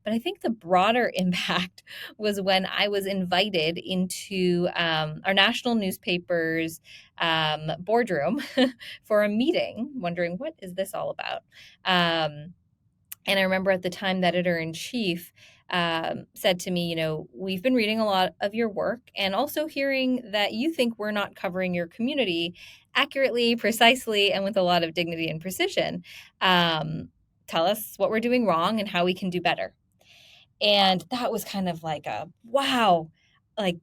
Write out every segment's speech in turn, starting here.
But I think the broader impact was when I was invited into our national newspaper's boardroom for a meeting, wondering what is this all about. And I remember at the time, the editor in chief said to me, we've been reading a lot of your work and also hearing that you think we're not covering your community accurately, precisely, and with a lot of dignity and precision. Tell us what we're doing wrong and how we can do better. And that was kind of like a wow, like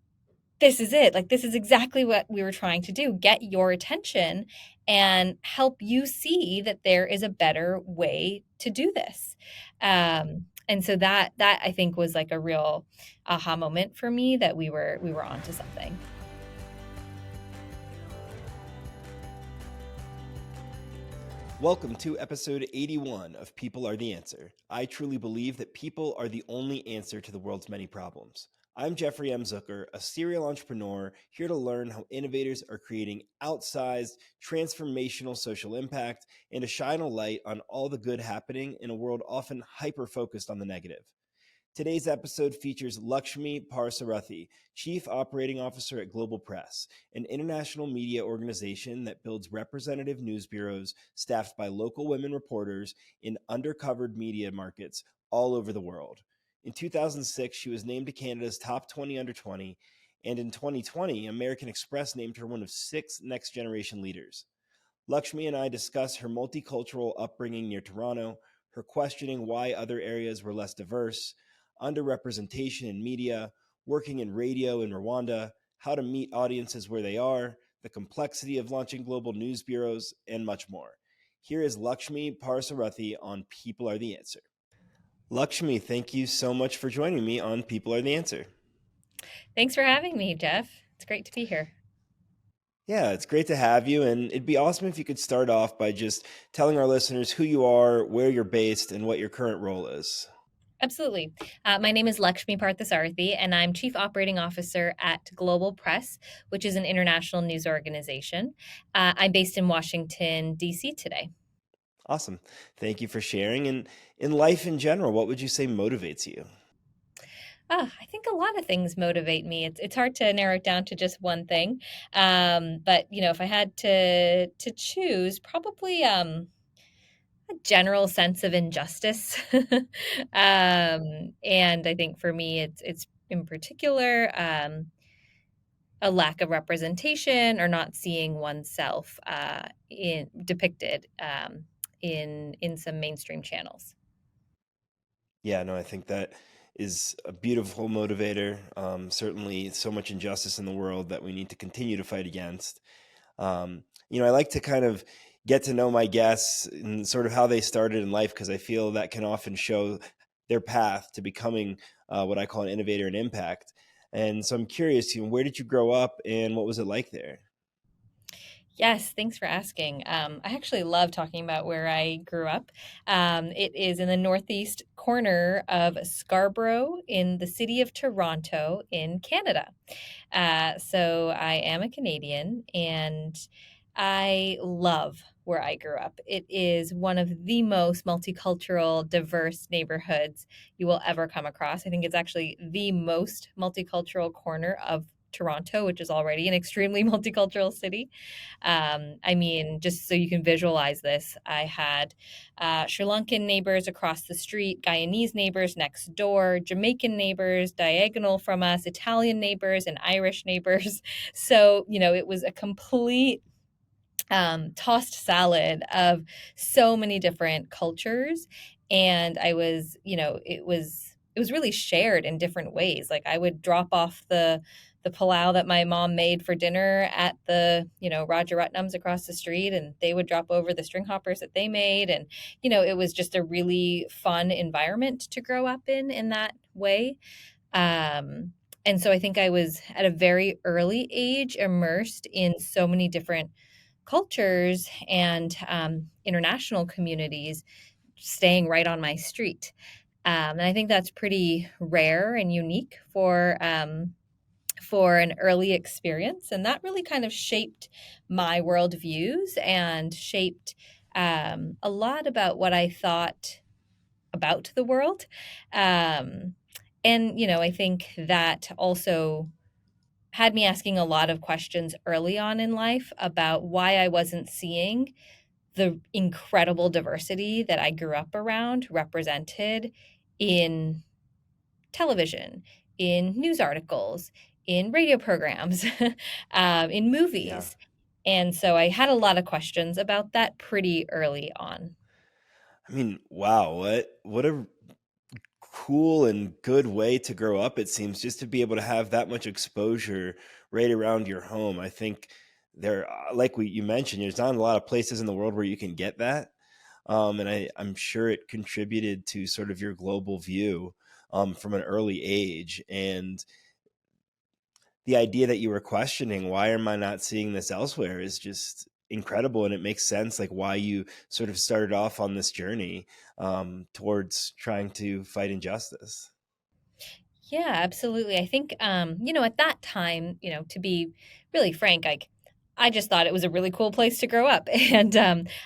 this is it. Like, this is exactly what we were trying to do, get your attention and help you see that there is a better way to do this. And so that I think was like a real aha moment for me that we were onto something. Welcome to episode 81 of People Are the Answer. I truly believe that people are the only answer to the world's many problems. I'm Jeffrey M. Zucker, a serial entrepreneur here to learn how innovators are creating outsized, transformational social impact and to shine a light on all the good happening in a world often hyper-focused on the negative. Today's episode features Laxmi Parthasarathy, Chief Operating Officer at Global Press, an international media organization that builds representative news bureaus staffed by local women reporters in undercovered media markets all over the world. In 2006, she was named to Canada's top 20 under 20, and in 2020, American Express named her one of 6 next-generation leaders. Laxmi and I discuss her multicultural upbringing near Toronto, her questioning why other areas were less diverse, underrepresentation in media, working in radio in Rwanda, how to meet audiences where they are, the complexity of launching global news bureaus, and much more. Here is Laxmi Parthasarathy on People Are the Answer. Laxmi, thank you so much for joining me on People Are the Answer. Thanks for having me, Jeff. It's great to be here. Yeah, it's great to have you. And it'd be awesome if you could start off by just telling our listeners who you are, where you're based, and what your current role is. Absolutely. My name is Laxmi Parthasarathy, and I'm Chief Operating Officer at Global Press, which is an international news organization. I'm based in Washington, D.C. today. Awesome. Thank you for sharing. And in life in general, what would you say motivates you? I think a lot of things motivate me. It's hard to narrow it down to just one thing. But if I had to choose, probably a general sense of injustice. And I think for me, it's in particular a lack of representation or not seeing oneself in depicted in some mainstream channels. Yeah, no, I think that is a beautiful motivator. Certainly, so much injustice in the world that we need to continue to fight against. I like to kind of get to know my guests and sort of how they started in life because I feel that can often show their path to becoming what I call an innovator in impact. And so I'm curious, where did you grow up and what was it like there? Yes, thanks for asking. I actually love talking about where I grew up. It is in the northeast corner of Scarborough in the city of Toronto in Canada. So I am a Canadian and I love where I grew up. It is one of the most multicultural, diverse neighborhoods you will ever come across. I think it's actually the most multicultural corner of Toronto, which is already an extremely multicultural city. I mean, just so you can visualize this, I had Sri Lankan neighbors across the street, Guyanese neighbors next door, Jamaican neighbors diagonal from us, Italian neighbors, and Irish neighbors. So, it was a complete tossed salad of so many different cultures. And I was, it was really shared in different ways. Like I would drop off the palau that my mom made for dinner at the, Roger Rutnam's across the street, and they would drop over the string hoppers that they made. And, it was just a really fun environment to grow up in that way. And so I think I was at a very early age immersed in so many different cultures and international communities staying right on my street. And I think that's pretty rare and unique for an early experience. And that really kind of shaped my worldviews and shaped a lot about what I thought about the world. Um, and, I think that also had me asking a lot of questions early on in life about why I wasn't seeing the incredible diversity that I grew up around represented in television, in news articles, in radio programs, in Yeah. movies. And so I had a lot of questions about that pretty early on. I mean, wow, what a cool and good way to grow up, it seems, just to be able to have that much exposure right around your home. I think there, like you mentioned, there's not a lot of places in the world where you can get that. And I'm sure it contributed to sort of your global view from an early age. And the idea that you were questioning, why am I not seeing this elsewhere, is just incredible. And it makes sense, like, why you sort of started off on this journey towards trying to fight injustice. Yeah, absolutely. I think, at that time, to be really frank, I just thought it was a really cool place to grow up. And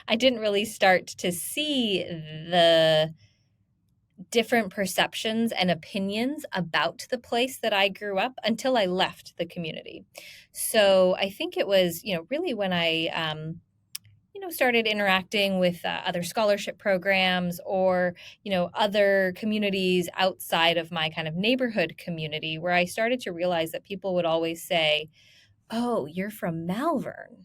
I didn't really start to see the different perceptions and opinions about the place that I grew up until I left the community. So I think it was, really when I, started interacting with other scholarship programs or, other communities outside of my kind of neighborhood community, where I started to realize that people would always say, "Oh, you're from Malvern.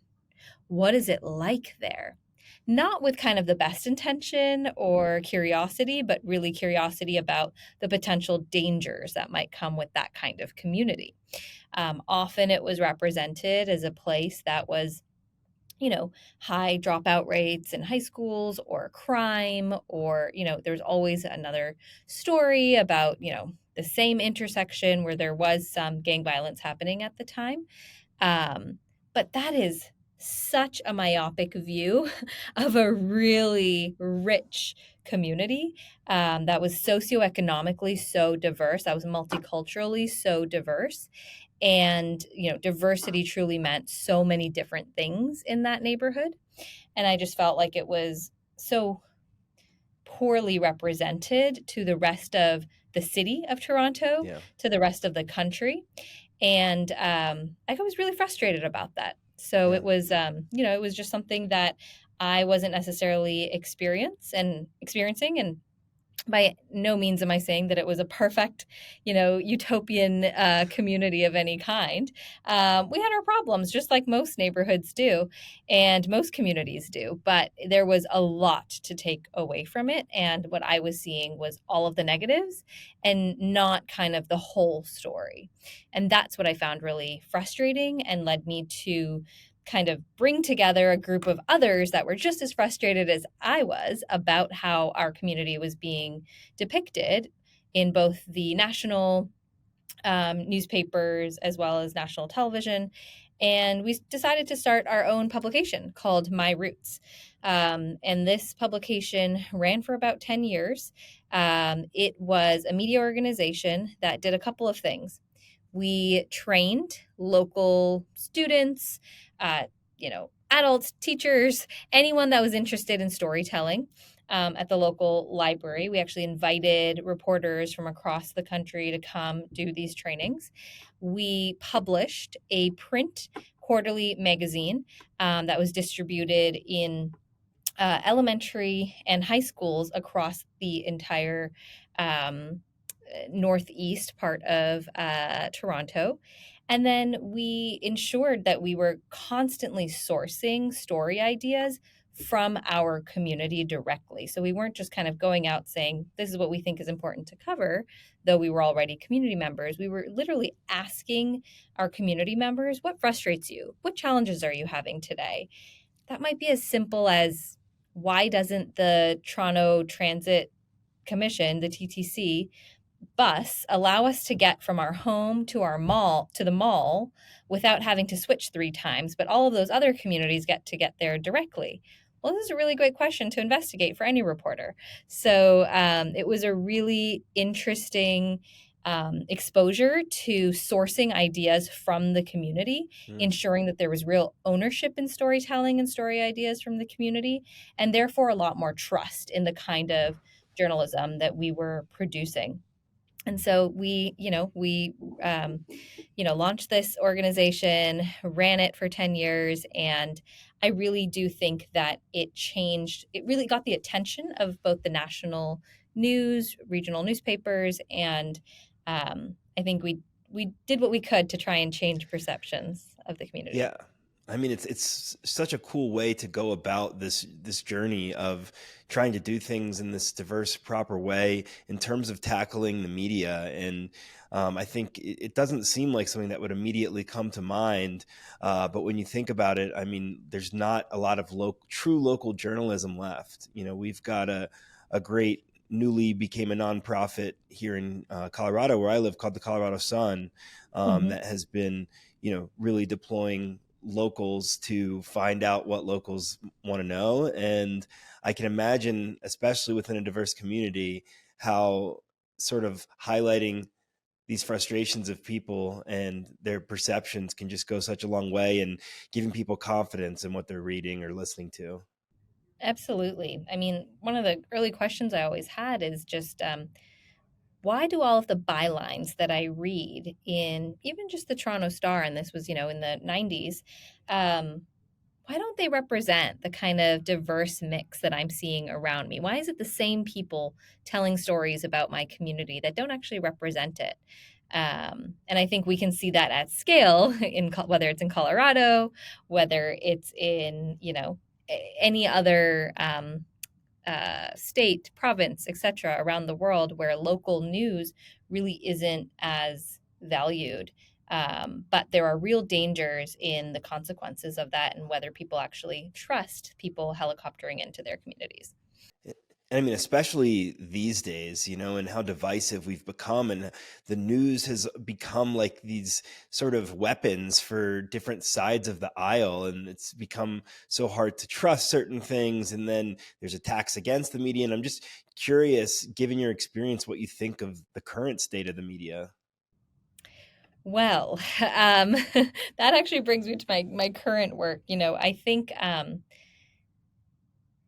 What is it like there?" Not with kind of the best intention or curiosity, but really curiosity about the potential dangers that might come with that kind of community. Often it was represented as a place that was, high dropout rates in high schools or crime, or, there's always another story about, the same intersection where there was some gang violence happening at the time. Um, but that is such a myopic view of a really rich community that was socioeconomically so diverse, that was multiculturally so diverse. And, diversity truly meant so many different things in that neighborhood. And I just felt like it was so poorly represented to the rest of the city of Toronto, Yeah. to the rest of the country. And I was really frustrated about that. So Yeah. it was, it was just something that I wasn't necessarily experiencing. And by no means am I saying that it was a perfect, utopian community of any kind. We had our problems, just like most neighborhoods do, and most communities do. But there was a lot to take away from it, and what I was seeing was all of the negatives, and not kind of the whole story. And that's what I found really frustrating, and led me to kind of bring together a group of others that were just as frustrated as I was about how our community was being depicted in both the national newspapers as well as national television. And we decided to start our own publication called My Roots. And this publication ran for about 10 years. It was a media organization that did a couple of things. We trained local students, adults, teachers, anyone that was interested in storytelling at the local library. We actually invited reporters from across the country to come do these trainings. We published a print quarterly magazine that was distributed in elementary and high schools across the entire um, northeast part of Toronto. And then we ensured that we were constantly sourcing story ideas from our community directly. So we weren't just kind of going out saying, this is what we think is important to cover, though we were already community members. We were literally asking our community members, what frustrates you? What challenges are you having today? That might be as simple as, why doesn't the Toronto Transit Commission, the TTC, bus allow us to get from our home to our mall to the mall without having to switch 3 times, but all of those other communities get there directly? Well, this is a really great question to investigate for any reporter. So it was a really interesting exposure to sourcing ideas from the community, Mm. ensuring that there was real ownership in storytelling and story ideas from the community, and therefore a lot more trust in the kind of journalism that we were producing. And so we launched this organization, ran it for 10 years, and I really do think that it really got the attention of both the national news, regional newspapers, and I think we did what we could to try and change perceptions of the community. Yeah. I mean, it's such a cool way to go about this journey of trying to do things in this diverse, proper way in terms of tackling the media. And I think it doesn't seem like something that would immediately come to mind. But when you think about it, I mean, there's not a lot of true local journalism left. We've got a great newly became a nonprofit here in Colorado, where I live, called the Colorado Sun, Mhm. that has been really deploying locals to find out what locals want to know. And I can imagine, especially within a diverse community, how sort of highlighting these frustrations of people and their perceptions can just go such a long way in giving people confidence in what they're reading or listening to. Absolutely. I mean, one of the early questions I always had is just why do all of the bylines that I read in even just the Toronto Star, and this was, in the 90s, um, why don't they represent the kind of diverse mix that I'm seeing around me? Why is it the same people telling stories about my community that don't actually represent it? And I think we can see that at scale whether it's in Colorado, whether it's in, any other state, province, etc., around the world where local news really isn't as valued. But there are real dangers in the consequences of that and whether people actually trust people helicoptering into their communities. And I mean, especially these days, and how divisive we've become, and the news has become like these sort of weapons for different sides of the aisle, and it's become so hard to trust certain things. And then there's attacks against the media. And I'm just curious, given your experience, what you think of the current state of the media. Well, that actually brings me to my current work. I think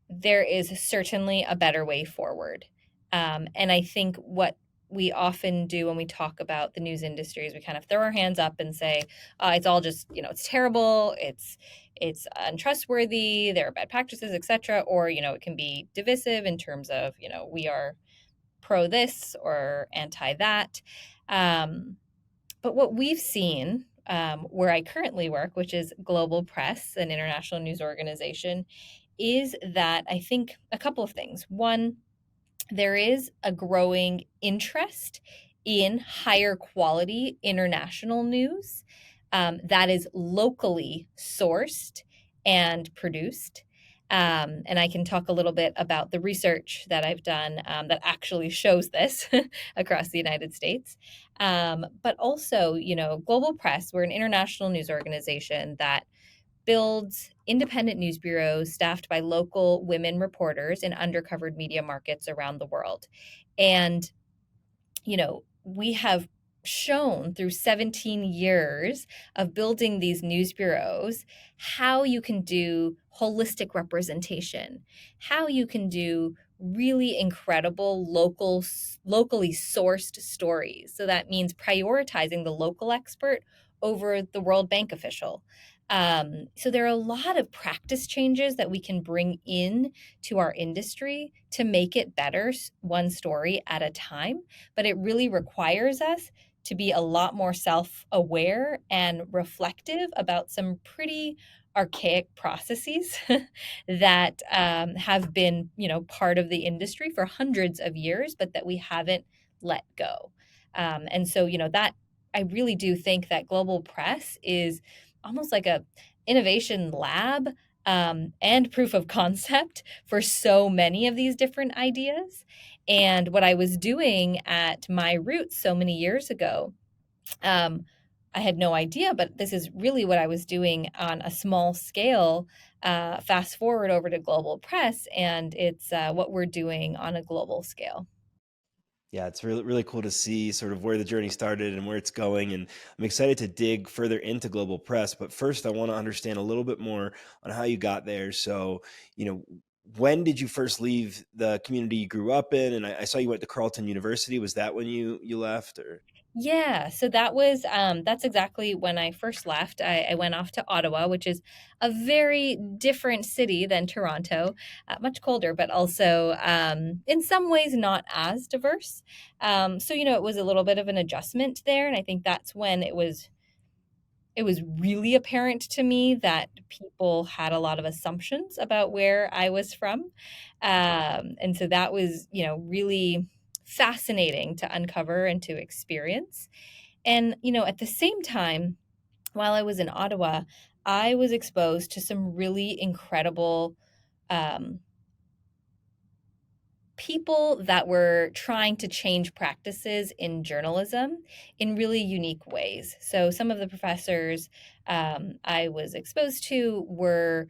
there is certainly a better way forward. And I think what we often do when we talk about the news industry is we kind of throw our hands up and say, it's all just, it's terrible, it's untrustworthy, there are bad practices, etc. Or, it can be divisive in terms of, we are pro this or anti that. But what we've seen where I currently work, which is Global Press, an international news organization, is that I think a couple of things. One, there is a growing interest in higher quality international news that is locally sourced and produced. And I can talk a little bit about the research that I've done that actually shows this across the United States. But also, Global Press, we're an international news organization that builds independent news bureaus staffed by local women reporters in undercovered media markets around the world. And, we have shown through 17 years of building these news bureaus how you can do holistic representation, how you can do really incredible locally sourced stories. So that means prioritizing the local expert over the World Bank official. So there are a lot of practice changes that we can bring in to our industry to make it better, one story at a time. But it really requires us to be a lot more self-aware and reflective about some pretty archaic processes that have been, part of the industry for hundreds of years, but that we haven't let go. And so, that I really do think that Global Press is almost like a innovation lab and proof of concept for so many of these different ideas. And what I was doing at my roots so many years ago, um, I had no idea, but this is really what I was doing on a small scale. Fast forward over to Global Press, and it's what we're doing on a global scale. Yeah, it's really really cool to see sort of where the journey started and where it's going, and I'm excited to dig further into Global Press. But first, I want to understand a little bit more on how you got there. So, you know, when did you first leave the community you grew up in? And I saw you went to Carleton University. Was that when you left, or? Yeah, so that's exactly when I first left. I went off to Ottawa, which is a very different city than Toronto, much colder, but also in some ways not as diverse. So it was a little bit of an adjustment there, and I think that's when it was really apparent to me that people had a lot of assumptions about where I was from. And so that was, really fascinating to uncover and to experience. And, at the same time, while I was in Ottawa, I was exposed to some really incredible um, people that were trying to change practices in journalism in really unique ways. So some of the professors I was exposed to were,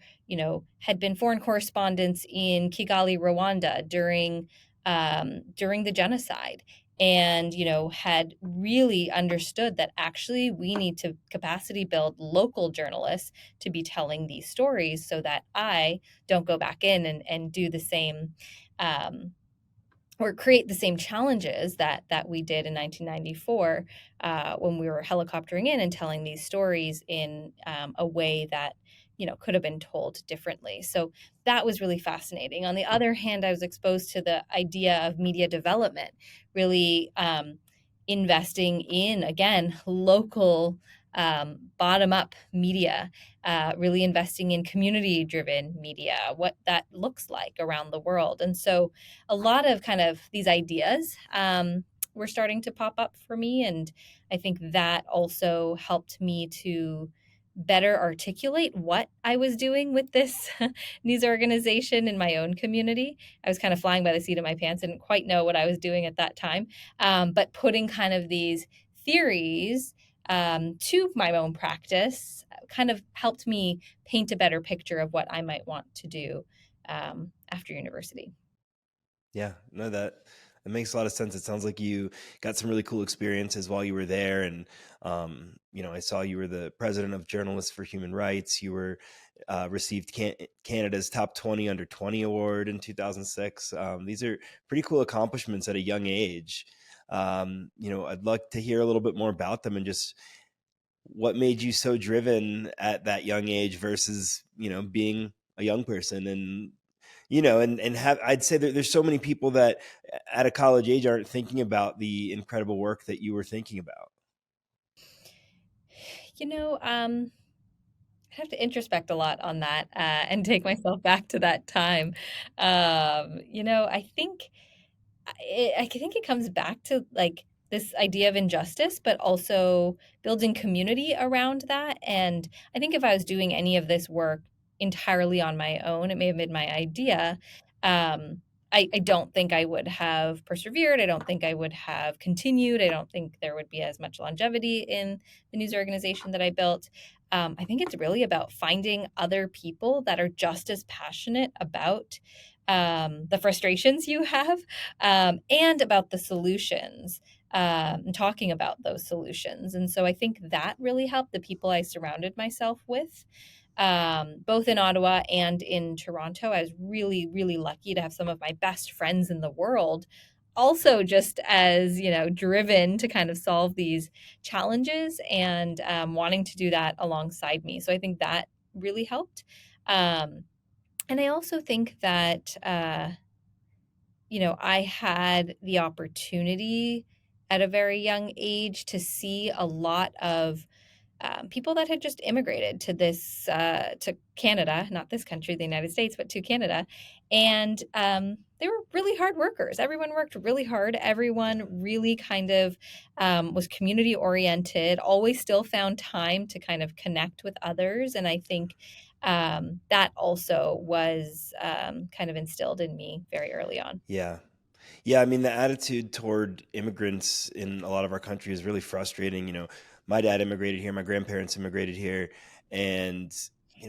had been foreign correspondents in Kigali, Rwanda during the genocide. And had really understood that actually we need to capacity build local journalists to be telling these stories so that I don't go back in and do the same um, or create the same challenges that we did in 1994 when we were helicoptering in and telling these stories in a way that could have been told differently. So that was really fascinating. On the other hand, I was exposed to the idea of media development, really investing in again local bottom up media, really investing in community driven media, what that looks like around the world. And so a lot of kind of these ideas were starting to pop up for me. And I think that also helped me to better articulate what I was doing with this news organization in my own community. I was kind of flying by the seat of my pants, didn't quite know what I was doing at that time. But putting kind of these theories to my own practice kind of helped me paint a better picture of what I might want to do after university. Yeah, no, that makes a lot of sense. It sounds like you got some really cool experiences while you were there, and I saw you were the president of Journalists for Human Rights. You were received Canada's Top 20 Under 20 award in 2006. These are pretty cool accomplishments at a young age. I'd like to hear a little bit more about them and just what made you so driven at that young age versus being a young person, and have, I'd say that there's so many people that at a college age aren't thinking about the incredible work that you were thinking about. I have to introspect a lot on that and take myself back to that time. I think I think it comes back to like this idea of injustice, but also building community around that. And I think if I was doing any of this work entirely on my own, it may have been my idea. Um, I don't think I would have persevered. I don't think I would have continued. I don't think there would be as much longevity in the news organization that I built. I think it's really about finding other people that are just as passionate about the frustrations you have and about the solutions and talking about those solutions. And so I think that really helped the people I surrounded myself with. Both in Ottawa and in Toronto, I was really, really lucky to have some of my best friends in the world also just as driven to kind of solve these challenges and wanting to do that alongside me. So I think that really helped. Um, and I also think that I had the opportunity at a very young age to see a lot of people that had just immigrated to to Canada, not this country, the United States, but to Canada. And they were really hard workers. Everyone worked really hard. Yeah. Everyone really kind of was community oriented, always still found time to kind of connect with others. And I think that also was kind of instilled in me very early on. Yeah. Yeah, I mean, the attitude toward immigrants in a lot of our country is really frustrating. My dad immigrated here, my grandparents immigrated here, and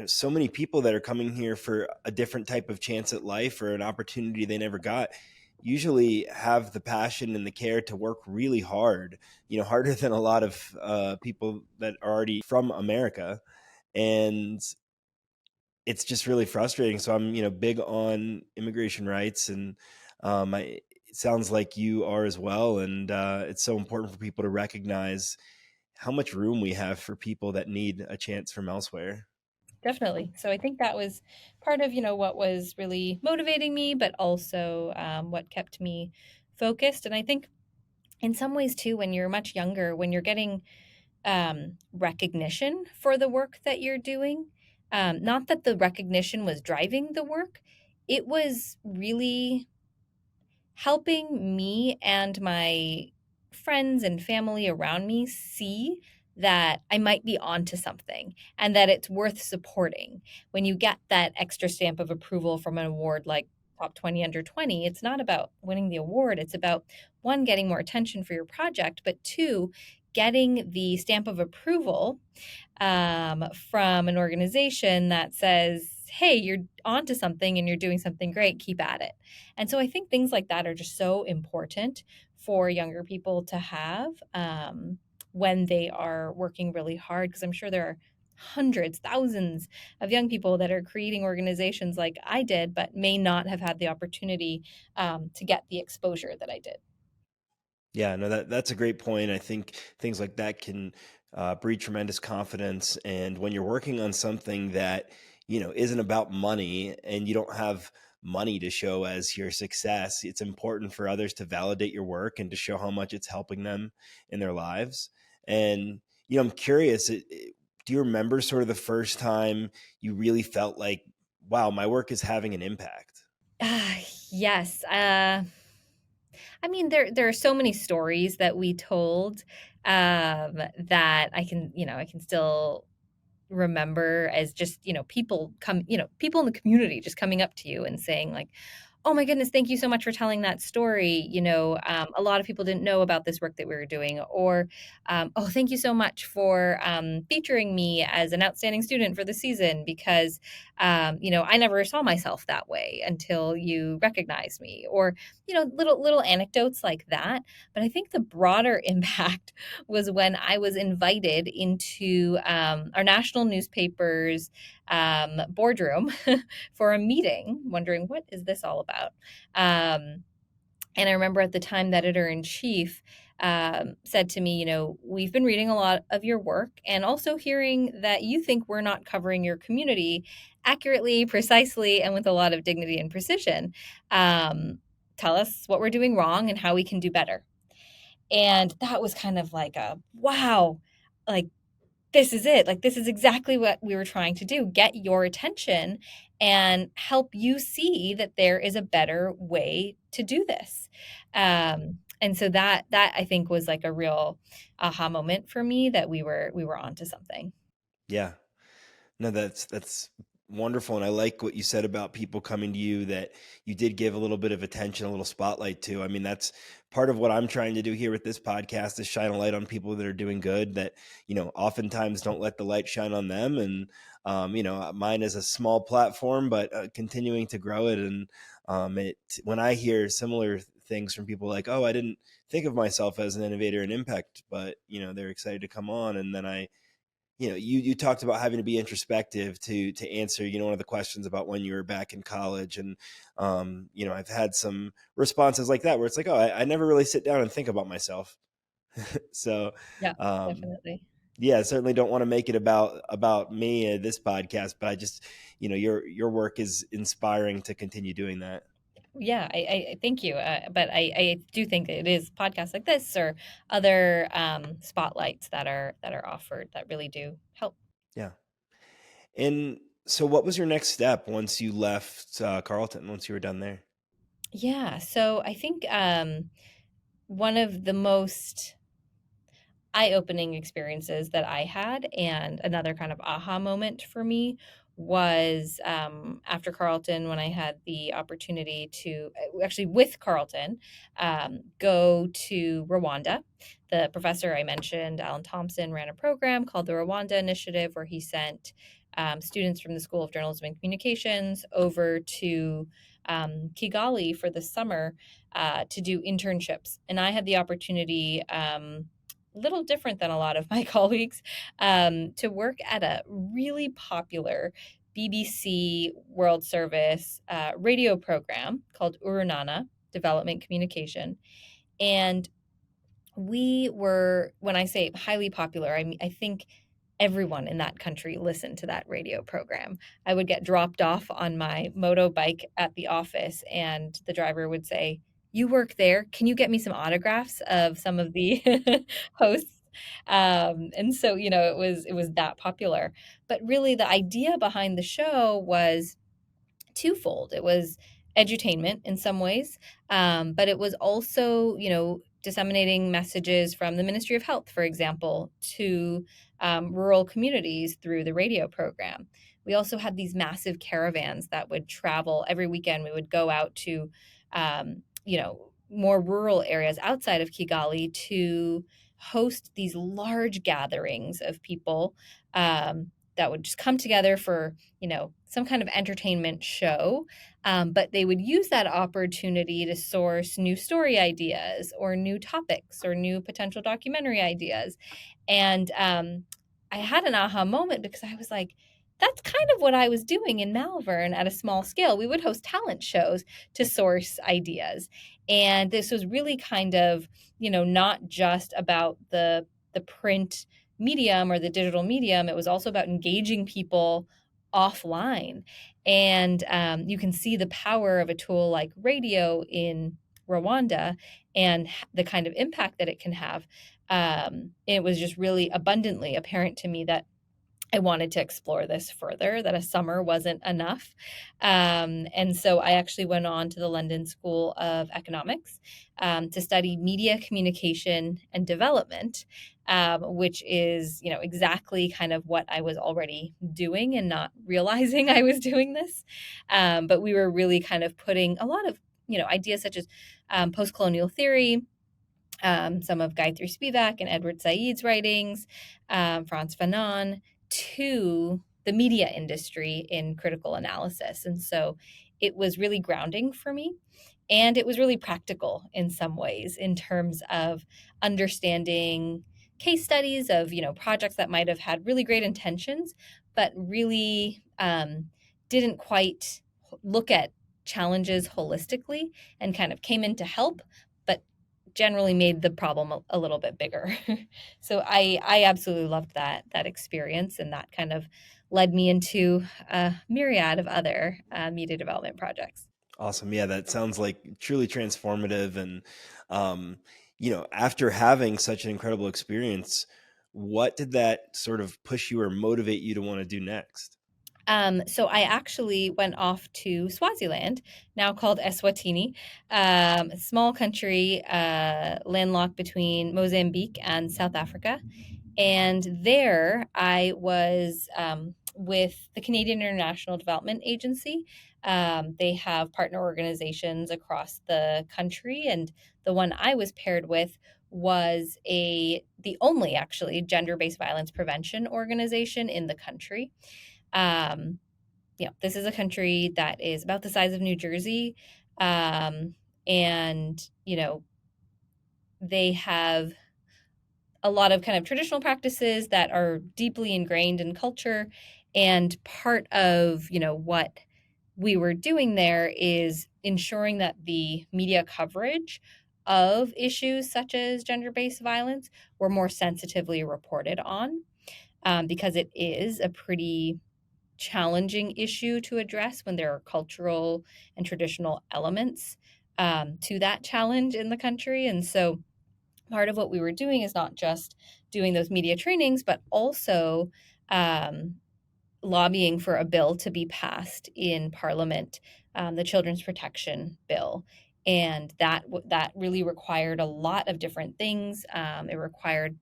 so many people that are coming here for a different type of chance at life or an opportunity they never got usually have the passion and the care to work really hard, harder than a lot of people that are already from America. And it's just really frustrating. So I'm, big on immigration rights, and it sounds like you are as well. And it's so important for people to recognize how much room we have for people that need a chance from elsewhere. Definitely. So I think that was part of, what was really motivating me, but also what kept me focused. And I think in some ways too, when you're much younger, when you're getting recognition for the work that you're doing, not that the recognition was driving the work, it was really helping me and my friends and family around me see that I might be onto something and that it's worth supporting. When you get that extra stamp of approval from an award like Top 20 Under 20, it's not about winning the award. It's about one, getting more attention for your project, but two, getting the stamp of approval from an organization that says, hey, you're onto something and you're doing something great, keep at it. And so I think things like that are just so important for younger people to have when they are working really hard, because I'm sure there are hundreds, thousands of young people that are creating organizations like I did, but may not have had the opportunity to get the exposure that I did. Yeah, no, that's a great point. I think things like that can breed tremendous confidence. And when you're working on something that, isn't about money, and you don't have money to show as your success, it's important for others to validate your work and to show how much it's helping them in their lives. And, I'm curious, do you remember sort of the first time you really felt like, wow, my work is having an impact? Ah, yes. I mean, there are so many stories that we told that I can still remember as just people in the community just coming up to you and saying like, oh my goodness, thank you so much for telling that story. A lot of people didn't know about this work that we were doing, or oh, thank you so much for featuring me as an outstanding student for the season, because I never saw myself that way until you recognized me, or little anecdotes like that. But I think the broader impact was when I was invited into our national newspaper's boardroom for a meeting, wondering what is this all about. And I remember at the time, the editor in chief said to me, we've been reading a lot of your work and also hearing that you think we're not covering your community accurately, precisely, and with a lot of dignity and precision. Um, Tell us what we're doing wrong and how we can do better. And that was kind of like a wow, like this is it. Like, this is exactly what we were trying to do, get your attention and help you see that there is a better way to do this. And so that I think was like a real aha moment for me that we were onto something. Yeah. No, that's wonderful, and I like what you said about people coming to you that you did give a little bit of attention, a little spotlight to. I mean, that's part of what I'm trying to do here with this podcast, is shine a light on people that are doing good, that oftentimes don't let the light shine on them. And mine is a small platform, but continuing to grow it. And it when I hear similar things from people like, "Oh, I didn't think of myself as an innovator and impact," but they're excited to come on, and then you talked about having to be introspective to answer, one of the questions about when you were back in college. And, I've had some responses like that where it's like, oh, I never really sit down and think about myself. So, Yeah, um, definitely. yeah, I certainly don't want to make it about me, this podcast, but I just, your work is inspiring to continue doing that. Yeah, I thank you. But I do think that it is podcasts like this or other spotlights that are offered that really do help. Yeah. And so what was your next step once you left Carleton, once you were done there? Yeah, so I think one of the most eye-opening experiences that I had, and another kind of aha moment for me was after Carleton, when I had the opportunity to actually with Carleton go to Rwanda. The professor I mentioned, Alan Thompson, ran a program called the Rwanda Initiative, where he sent students from the School of Journalism and Communications over to Kigali for the summer to do internships. And I had the opportunity, little different than a lot of my colleagues, to work at a really popular BBC World Service radio program called Urunana Development Communication. And we were, when I say highly popular, I mean, I think everyone in that country listened to that radio program. I would get dropped off on my motorbike at the office, and the driver would say, "You work there. Can you get me some autographs of some of the hosts?" And so, it was that popular. But really, the idea behind the show was twofold. It was edutainment in some ways, but it was also, disseminating messages from the Ministry of Health, for example, to rural communities through the radio program. We also had these massive caravans that would travel every weekend. We would go out to, more rural areas outside of Kigali to host these large gatherings of people that would just come together for some kind of entertainment show. But they would use that opportunity to source new story ideas or new topics or new potential documentary ideas. And I had an aha moment because I was like, that's kind of what I was doing in Malvern at a small scale. We would host talent shows to source ideas. And this was really kind of, not just about the print medium or the digital medium. It was also about engaging people offline. And you can see the power of a tool like radio in Rwanda and the kind of impact that it can have. It was just really abundantly apparent to me that I wanted to explore this further, that a summer wasn't enough. And so I actually went on to the London School of Economics to study media communication and development, which is, exactly kind of what I was already doing and not realizing I was doing this. But we were really kind of putting a lot of, ideas such as post-colonial theory, some of Gayatri Spivak and Edward Said's writings, Frantz Fanon, to the media industry in critical analysis. And so it was really grounding for me. And it was really practical in some ways in terms of understanding case studies of, projects that might have had really great intentions, but really didn't quite look at challenges holistically and kind of came in to help, but generally made the problem a little bit bigger. So I absolutely loved that experience, and that kind of led me into a myriad of other media development projects. Awesome. Yeah, that sounds like truly transformative. And, after having such an incredible experience, what did that sort of push you or motivate you to want to do next? So I actually went off to Swaziland, now called Eswatini, a small country landlocked between Mozambique and South Africa. And there I was with the Canadian International Development Agency. They have partner organizations across the country, and the one I was paired with was the only actually gender-based violence prevention organization in the country. Um, this is a country that is about the size of New Jersey. And, they have a lot of kind of traditional practices that are deeply ingrained in culture. And part of, what we were doing there is ensuring that the media coverage of issues such as gender-based violence were more sensitively reported on, because it is a pretty challenging issue to address when there are cultural and traditional elements to that challenge in the country. And so part of what we were doing is not just doing those media trainings, but also um, lobbying for a bill to be passed in Parliament, the Children's Protection Bill. And that really required a lot of different things. It required,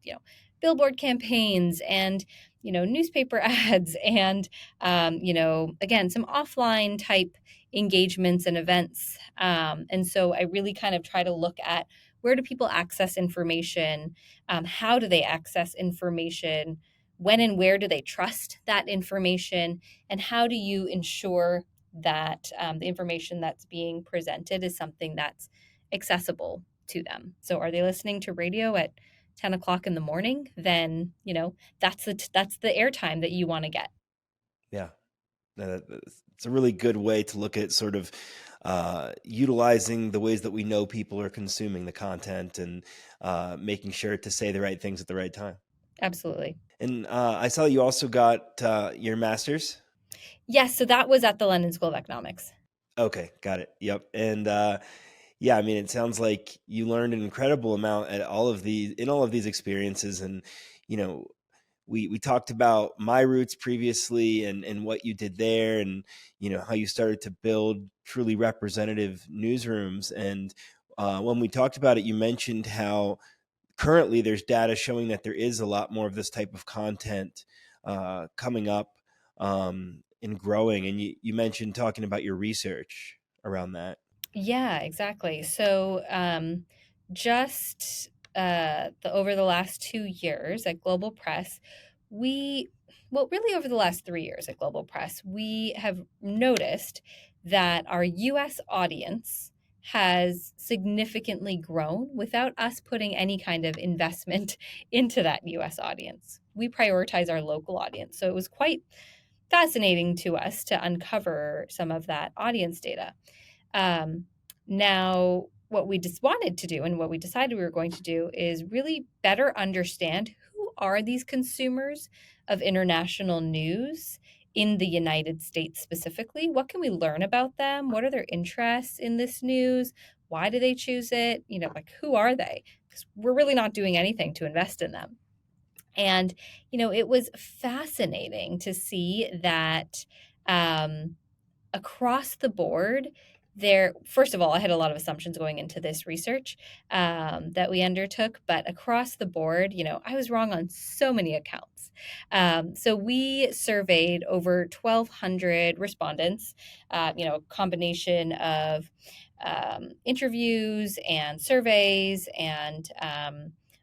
billboard campaigns and, newspaper ads and, again, some offline type engagements and events. And so I really kind of try to look at where do people access information? How do they access information? When and where do they trust that information? And how do you ensure that the information that's being presented is something that's accessible to them? So are they listening to radio at 10 o'clock in the morning? Then, that's the airtime that you want to get. Yeah. It's a really good way to look at sort of utilizing the ways that we know people are consuming the content and making sure to say the right things at the right time. Absolutely. And I saw you also got your master's. Yes, so that was at the London School of Economics. Okay, got it. Yep. And yeah, I mean, it sounds like you learned an incredible amount at all of these experiences. And you know, we talked about my roots previously and what you did there, and how you started to build truly representative newsrooms. And when we talked about it, you mentioned how currently there's data showing that there is a lot more of this type of content coming up and growing. And you mentioned talking about your research around that. Yeah, exactly. So, just over the last 2 years at Global Press, we, well, really over the last 3 years at Global Press, we have noticed that our US audience has significantly grown without us putting any kind of investment into that US audience. We prioritize our local audience. So it was quite fascinating to us to uncover some of that audience data. Um, Now, what we just wanted to do and what we decided we were going to do is really better understand who are these consumers of international news in the United States specifically. What can we learn about them? What are their interests in this news? Why do they choose it? Like who are they? Because we're really not doing anything to invest in them. And, it was fascinating to see that um, across the board, first of all, I had a lot of assumptions going into this research that we undertook, but across the board, I was wrong on so many accounts. So we surveyed over 1,200 respondents, combination of interviews and surveys and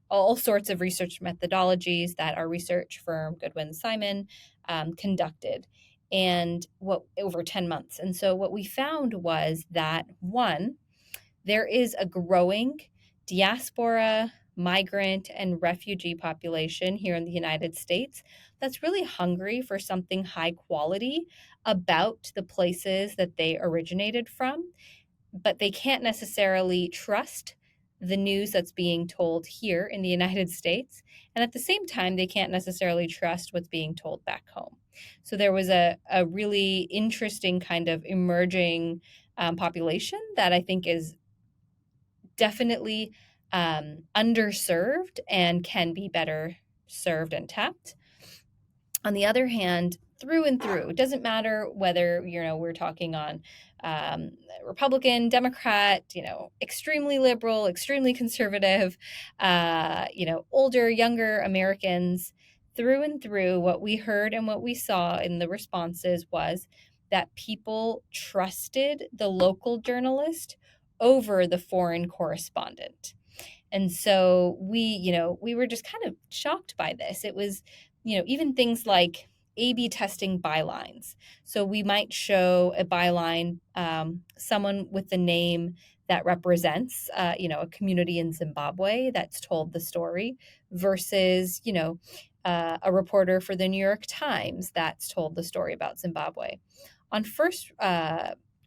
all sorts of research methodologies that our research firm Goodwin Simon conducted, and what over 10 months. And so what we found was that one, there is a growing diaspora, migrant, and refugee population here in the United States that's really hungry for something high quality about the places that they originated from, but they can't necessarily trust the news that's being told here in the United States. And at the same time, they can't necessarily trust what's being told back home. So there was a really interesting kind of emerging population that I think is definitely underserved and can be better served and tapped. On the other hand, through and through, it doesn't matter whether we're talking on Republican, Democrat, extremely liberal, extremely conservative, older, younger Americans. Through and through, what we heard and what we saw in the responses was that people trusted the local journalist over the foreign correspondent. And so we were just kind of shocked by this. It was, even things like A/B testing bylines. So we might show a byline, someone with the name that represents, a community in Zimbabwe that's told the story versus, a reporter for the New York Times that's told the story about Zimbabwe. On first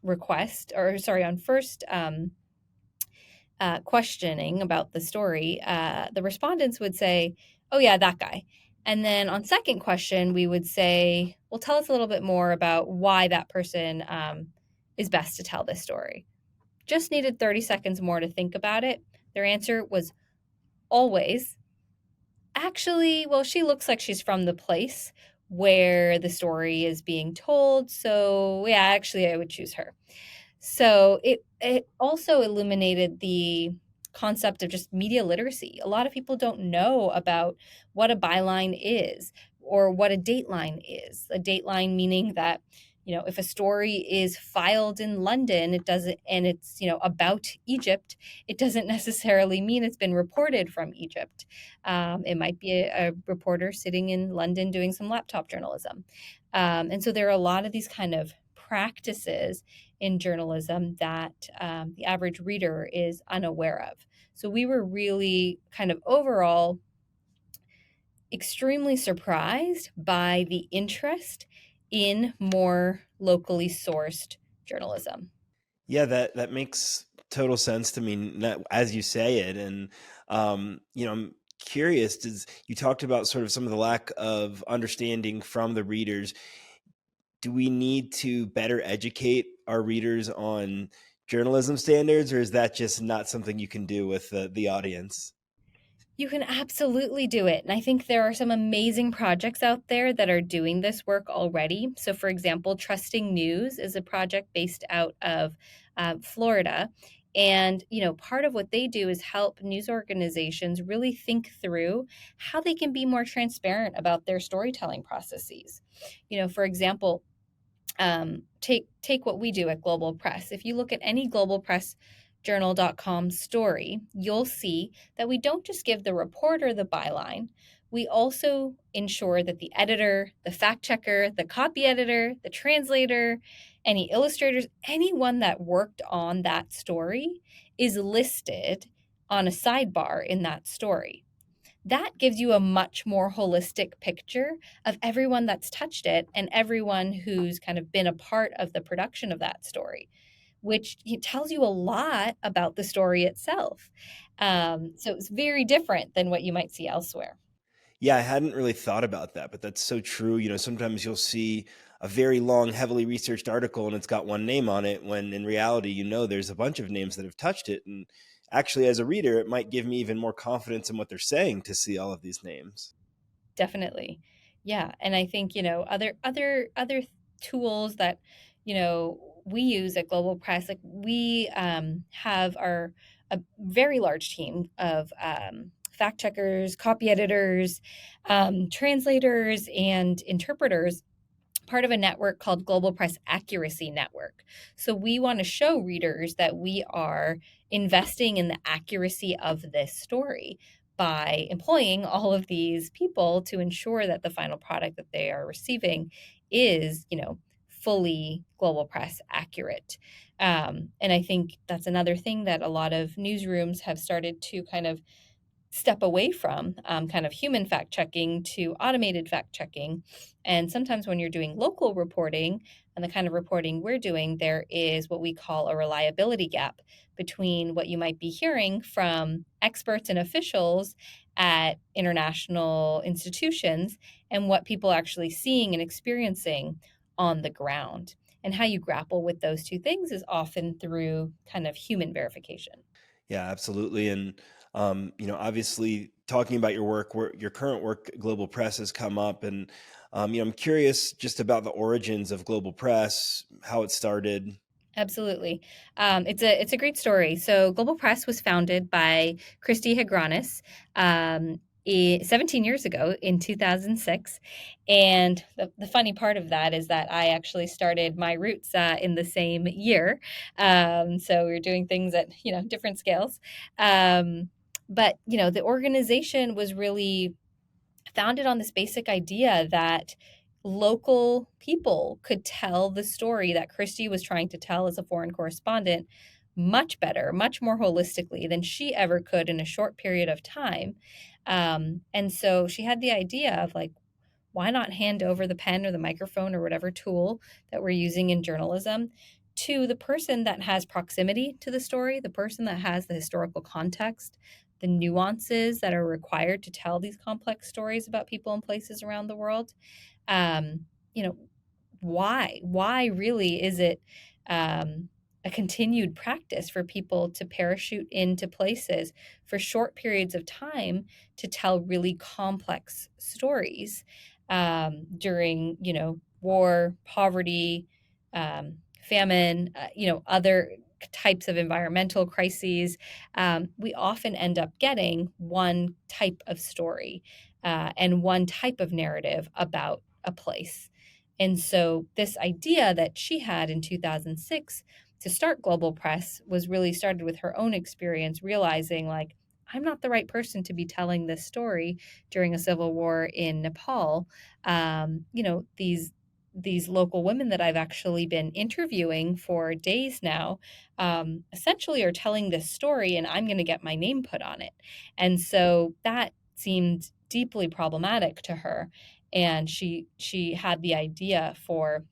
request, or sorry, on first questioning about the story, the respondents would say, "Oh, yeah, that guy." And then on second question, we would say, "Well, tell us a little bit more about why that person is best to tell this story." Just needed 30 seconds more to think about it. Their answer was always, "Actually, well, she looks like she's from the place where the story is being told. So, yeah, actually, I would choose her." So it also illuminated the concept of just media literacy. A lot of people don't know about what a byline is or what a dateline is. A dateline meaning that, if a story is filed in London, it doesn't, and it's, about Egypt, it doesn't necessarily mean it's been reported from Egypt. It might be a reporter sitting in London doing some laptop journalism. And so there are a lot of these kind of practices in journalism that the average reader is unaware of. So we were really kind of overall extremely surprised by the interest in more locally sourced journalism. Yeah, that makes total sense to me as you say it. And I'm curious, does you talked about sort of some of the lack of understanding from the readers. Do we need to better educate our readers on journalism standards, or is that just not something you can do with the audience? You can absolutely do it. And I think there are some amazing projects out there that are doing this work already. So, for example, Trusting News is a project based out of Florida. And, part of what they do is help news organizations really think through how they can be more transparent about their storytelling processes. For example, take what we do at Global Press. If you look at any Global Press journal.com story, you'll see that we don't just give the reporter the byline. We also ensure that the editor, the fact checker, the copy editor, the translator, any illustrators, anyone that worked on that story is listed on a sidebar in that story. That gives you a much more holistic picture of everyone that's touched it and everyone who's kind of been a part of the production of that story, which tells you a lot about the story itself. So it's very different than what you might see elsewhere. Yeah, I hadn't really thought about that, but that's so true. Sometimes you'll see a very long, heavily researched article and it's got one name on it, when in reality, there's a bunch of names that have touched it. And actually, as a reader, it might give me even more confidence in what they're saying to see all of these names. Definitely. Yeah, and I think, other tools that, we use at Global Press, like we have our a very large team of fact checkers, copy editors, translators, and interpreters, part of a network called Global Press Accuracy Network. So we want to show readers that we are investing in the accuracy of this story by employing all of these people to ensure that the final product that they are receiving is, fully Global Press accurate. And I think that's another thing that a lot of newsrooms have started to kind of step away from, kind of human fact checking to automated fact checking. And sometimes when you're doing local reporting and the kind of reporting we're doing, there is what we call a reliability gap between what you might be hearing from experts and officials at international institutions and what people are actually seeing and experiencing on the ground. And how you grapple with those two things is often through kind of human verification. Yeah, absolutely. And obviously, talking about your current work, Global Press has come up, and I'm curious just about the origins of Global Press, how it started. Absolutely. It's a great story. So Global Press was founded by Christy Hagranis 17 years ago in 2006. And the funny part of that is that I actually started my roots in the same year. So we were doing things at, different scales. But, the organization was really founded on this basic idea that local people could tell the story that Christie was trying to tell as a foreign correspondent much better, much more holistically than she ever could in a short period of time. And so she had the idea of like, why not hand over the pen or the microphone or whatever tool that we're using in journalism to the person that has proximity to the story, the person that has the historical context, the nuances that are required to tell these complex stories about people and places around the world. Um, you know, why really is it a continued practice for people to parachute into places for short periods of time to tell really complex stories during war, poverty, famine, other types of environmental crises. We often end up getting one type of story and one type of narrative about a place. And so, this idea that she had in 2006 to start Global Press was really started with her own experience, realizing, like, I'm not the right person to be telling this story during a civil war in Nepal. These local women that I've actually been interviewing for days now, essentially are telling this story, and I'm going to get my name put on it. And so that seemed deeply problematic to her. and she had the idea for,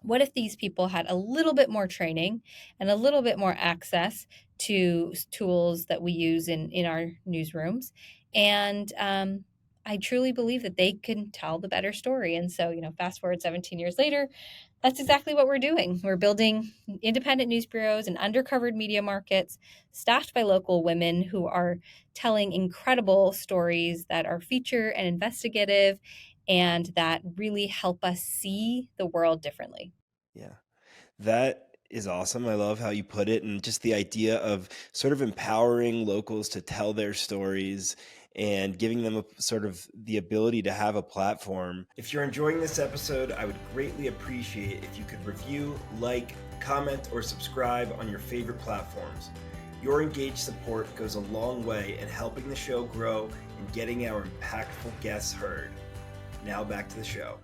what if these people had a little bit more training and a little bit more access to tools that we use in our newsrooms? And I truly believe that they can tell the better story. And so, fast forward 17 years later, that's exactly what we're doing. We're building independent news bureaus and undercovered media markets staffed by local women who are telling incredible stories that are feature and investigative and that really help us see the world differently. Yeah. That is awesome. I love how you put it, and just the idea of sort of empowering locals to tell their stories and giving them sort of the ability to have a platform. If you're enjoying this episode, I would greatly appreciate if you could review, like, comment, or subscribe on your favorite platforms. Your engaged support goes a long way in helping the show grow and getting our impactful guests heard. Now back to the show.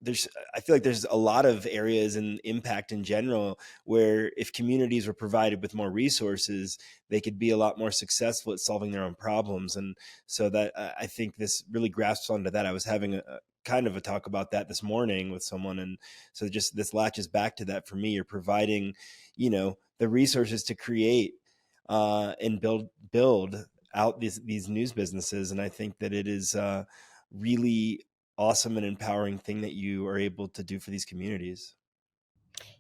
There's I feel like there's a lot of areas in impact in general where if communities were provided with more resources, they could be a lot more successful at solving their own problems. And so that I think this really grasps onto that. I was having a kind of a talk about that this morning with someone, and so just this latches back to that for me. You're providing, the resources to create and build out these news businesses, and I think that it is really awesome and empowering thing that you are able to do for these communities.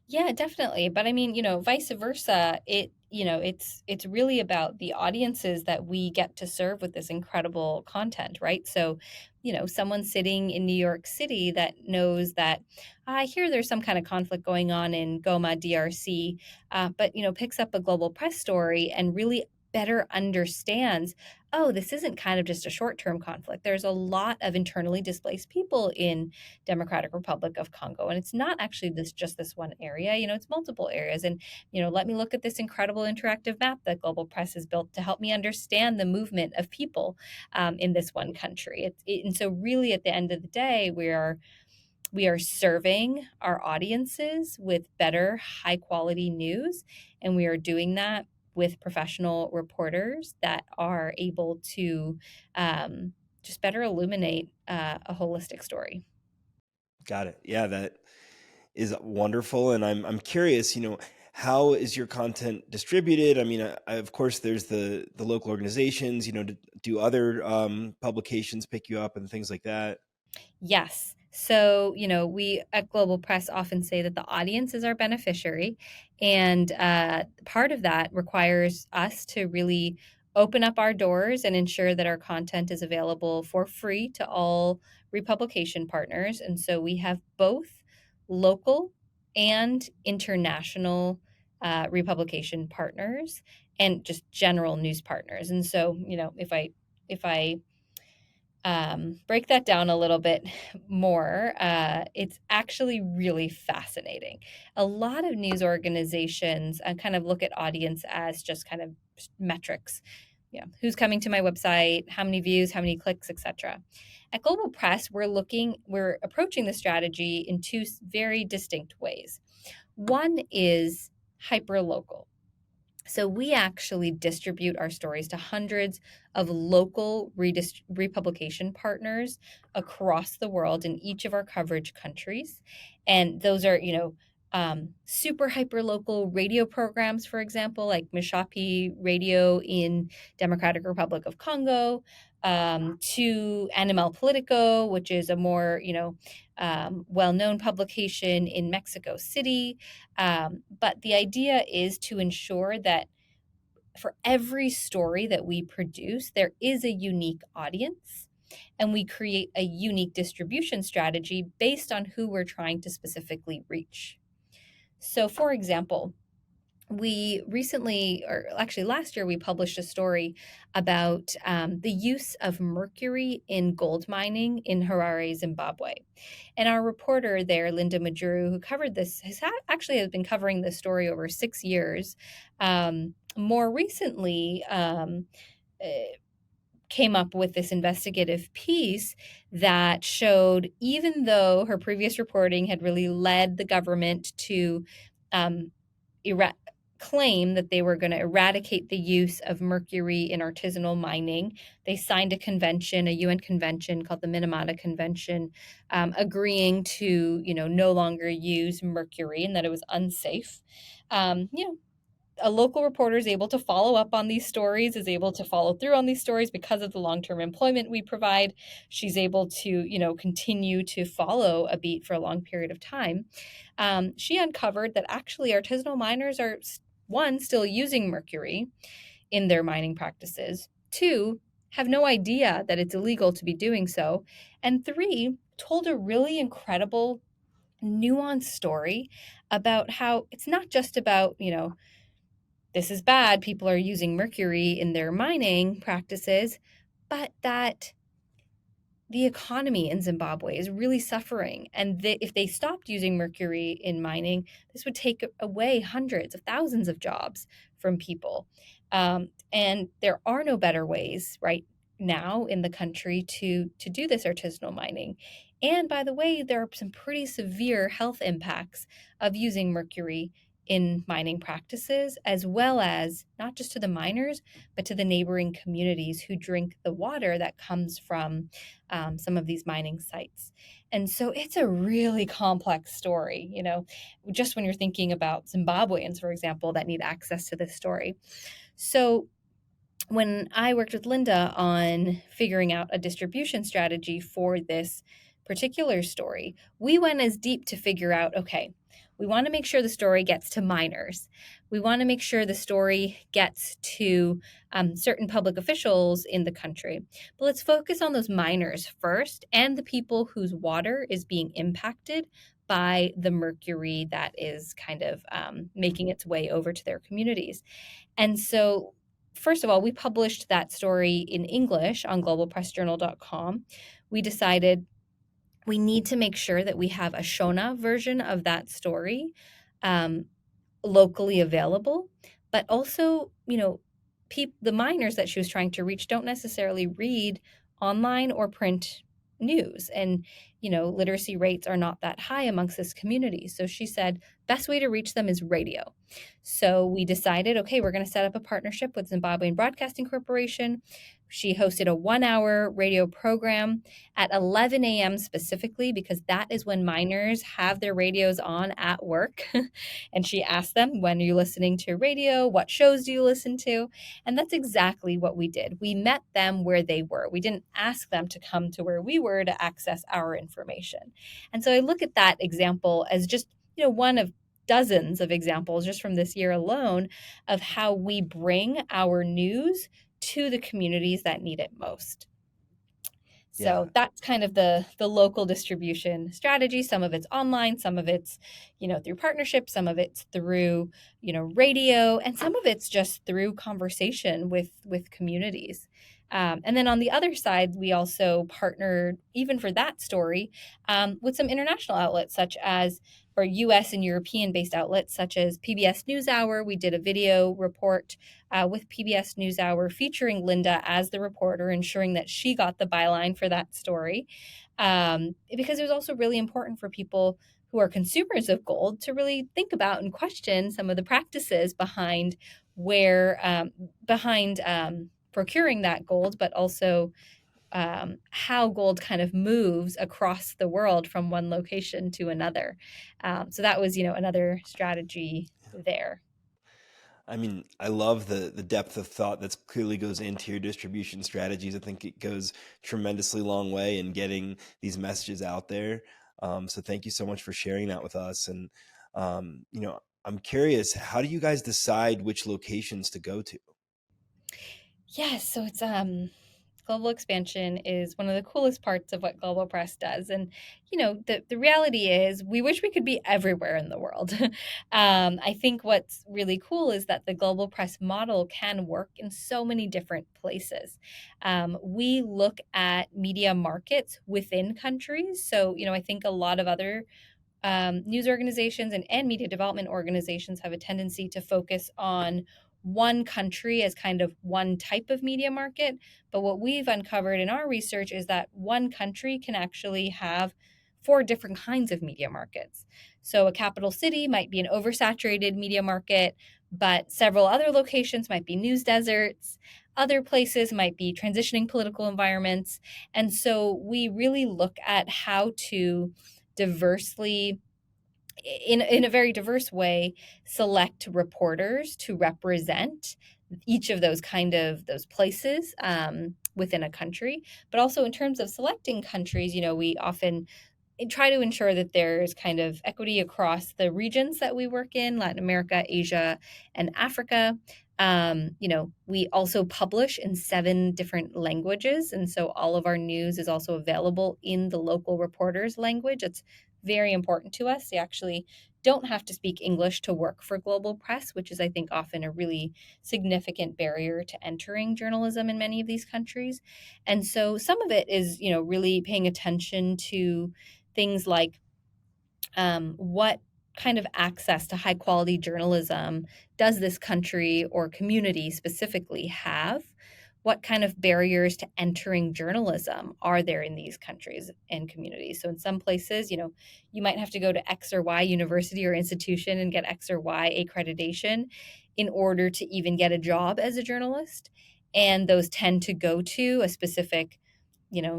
Yeah, definitely. But I mean, vice versa, it's really about the audiences that we get to serve with this incredible content, right? So, someone sitting in New York City that knows that, I hear there's some kind of conflict going on in Goma, DRC, but picks up a global press story and really better understands, oh, this isn't kind of just a short-term conflict. There's a lot of internally displaced people in Democratic Republic of Congo. And it's not actually this one area, it's multiple areas. And, let me look at this incredible interactive map that Global Press has built to help me understand the movement of people in this one country. And so really at the end of the day, we are serving our audiences with better, high quality news. And we are doing that with professional reporters that are able to just better illuminate a holistic story. Got it. Yeah, that is wonderful. And I'm curious, how is your content distributed? I mean, of course, there's the local organizations. Do other publications pick you up and things like that? Yes. So, we at Global Press often say that the audience is our beneficiary. And part of that requires us to really open up our doors and ensure that our content is available for free to all republication partners. And so we have both local and international republication partners and just general news partners. And so, if I break that down a little bit more, it's actually really fascinating. A lot of news organizations kind of look at audience as just kind of metrics. Yeah, who's coming to my website, how many views, how many clicks, etc. At Global Press, we're approaching the strategy in two very distinct ways. One is hyper local. So we actually distribute our stories to hundreds of local republication partners across the world in each of our coverage countries. And those are, super hyper local radio programs, for example, like Mishapi Radio in Democratic Republic of Congo, to Animal Politico, which is a more, well-known publication in Mexico City. But the idea is to ensure that for every story that we produce, there is a unique audience, and we create a unique distribution strategy based on who we're trying to specifically reach. So, for example, we recently, or actually last year, we published a story about the use of mercury in gold mining in Harare, Zimbabwe. And our reporter there, Linda Majuru, who covered this, has been covering this story over 6 years. More recently, came up with this investigative piece that showed, even though her previous reporting had really led the government to um, claim that they were going to eradicate the use of mercury in artisanal mining. They signed a convention, a UN convention called the Minamata Convention, agreeing to, no longer use mercury and that it was unsafe. A local reporter is able to follow up on these stories, is able to follow through on these stories because of the long-term employment we provide. She's able to, continue to follow a beat for a long period of time. She uncovered that actually artisanal miners are, one, still using mercury in their mining practices, two, have no idea that it's illegal to be doing so, and three, told a really incredible, nuanced story about how it's not just about, this is bad, people are using mercury in their mining practices, but that the economy in Zimbabwe is really suffering. And if they stopped using mercury in mining, this would take away hundreds of thousands of jobs from people. And there are no better ways right now in the country to do this artisanal mining. And by the way, there are some pretty severe health impacts of using mercury in mining practices, as well as not just to the miners, but to the neighboring communities who drink the water that comes from some of these mining sites. And so it's a really complex story, just when you're thinking about Zimbabweans, for example, that need access to this story. So when I worked with Linda on figuring out a distribution strategy for this particular story, we went as deep to figure out, okay, we want to make sure the story gets to minors. We want to make sure the story gets to certain public officials in the country. But let's focus on those minors first and the people whose water is being impacted by the mercury that is kind of making its way over to their communities. And so first of all, we published that story in English on globalpressjournal.com. We decided we need to make sure that we have a Shona version of that story um, locally available, but also, the minors that she was trying to reach don't necessarily read online or print news. And, literacy rates are not that high amongst this community. So she said, best way to reach them is radio. So we decided, okay, we're going to set up a partnership with Zimbabwean Broadcasting Corporation. She hosted a 1-hour radio program at 11 a.m. specifically, because that is when minors have their radios on at work. And she asked them, when are you listening to radio? What shows do you listen to? And that's exactly what we did. We met them where they were. We didn't ask them to come to where we were to access our information. And so I look at that example as just, one of dozens of examples just from this year alone of how we bring our news to the communities that need it most. So Yeah. that's kind of the local distribution strategy. Some of it's online, some of it's, through partnerships, some of it's through, radio, and some of it's just through conversation with communities. And then on the other side, we also partnered, even for that story, with some international outlets such as, or US and European based outlets such as PBS NewsHour. We did a video report with PBS NewsHour featuring Linda as the reporter, ensuring that she got the byline for that story. Because it was also really important for people who are consumers of gold to really think about and question some of the practices behind procuring that gold, but also how gold kind of moves across the world from one location to another. So that was, another strategy there. I mean, I love the depth of thought that clearly goes into your distribution strategies. I think it goes tremendously long way in getting these messages out there. So thank you so much for sharing that with us. And I'm curious, how do you guys decide which locations to go to? Yes, so it's global expansion is one of the coolest parts of what Global Press does. And, the reality is we wish we could be everywhere in the world. I think what's really cool is that the Global Press model can work in so many different places. We look at media markets within countries. So, I think a lot of other news organizations and media development organizations have a tendency to focus on one country as kind of one type of media market. But what we've uncovered in our research is that one country can actually have 4 different kinds of media markets. So a capital city might be an oversaturated media market, but several other locations might be news deserts. Other places might be transitioning political environments. And so we really look at how to diversely, in a very diverse way, select reporters to represent each of those kind of those places within a country. But also in terms of selecting countries, we often try to ensure that there's kind of equity across the regions that we work in: Latin America, Asia, and Africa. We also publish in 7 different languages. And so all of our news is also available in the local reporter's language. It's very important to us. They actually don't have to speak English to work for Global Press, which is, I think, often a really significant barrier to entering journalism in many of these countries. And so some of it is, really paying attention to things like what kind of access to high quality journalism does this country or community specifically have? What kind of barriers to entering journalism are there in these countries and communities? So, in some places, you might have to go to X or Y university or institution and get X or Y accreditation in order to even get a job as a journalist. And those tend to go to a specific,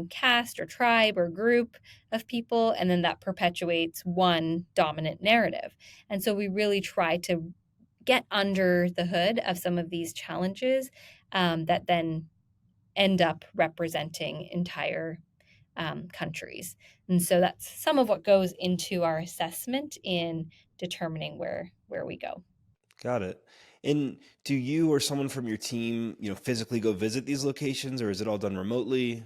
caste or tribe or group of people, and then that perpetuates one dominant narrative. And so we really try to get under the hood of some of these challenges that then end up representing entire countries. And so that's some of what goes into our assessment in determining where we go. Got it. And do you or someone from your team, physically go visit these locations, or is it all done remotely?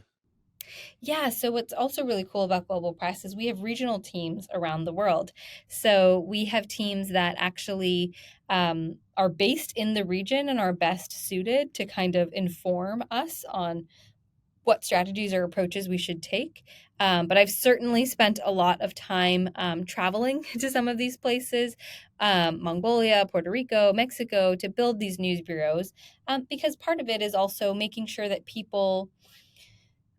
Yeah, so what's also really cool about Global Press is we have regional teams around the world. So we have teams that actually are based in the region and are best suited to kind of inform us on what strategies or approaches we should take. But I've certainly spent a lot of time traveling to some of these places, Mongolia, Puerto Rico, Mexico, to build these news bureaus, because part of it is also making sure that people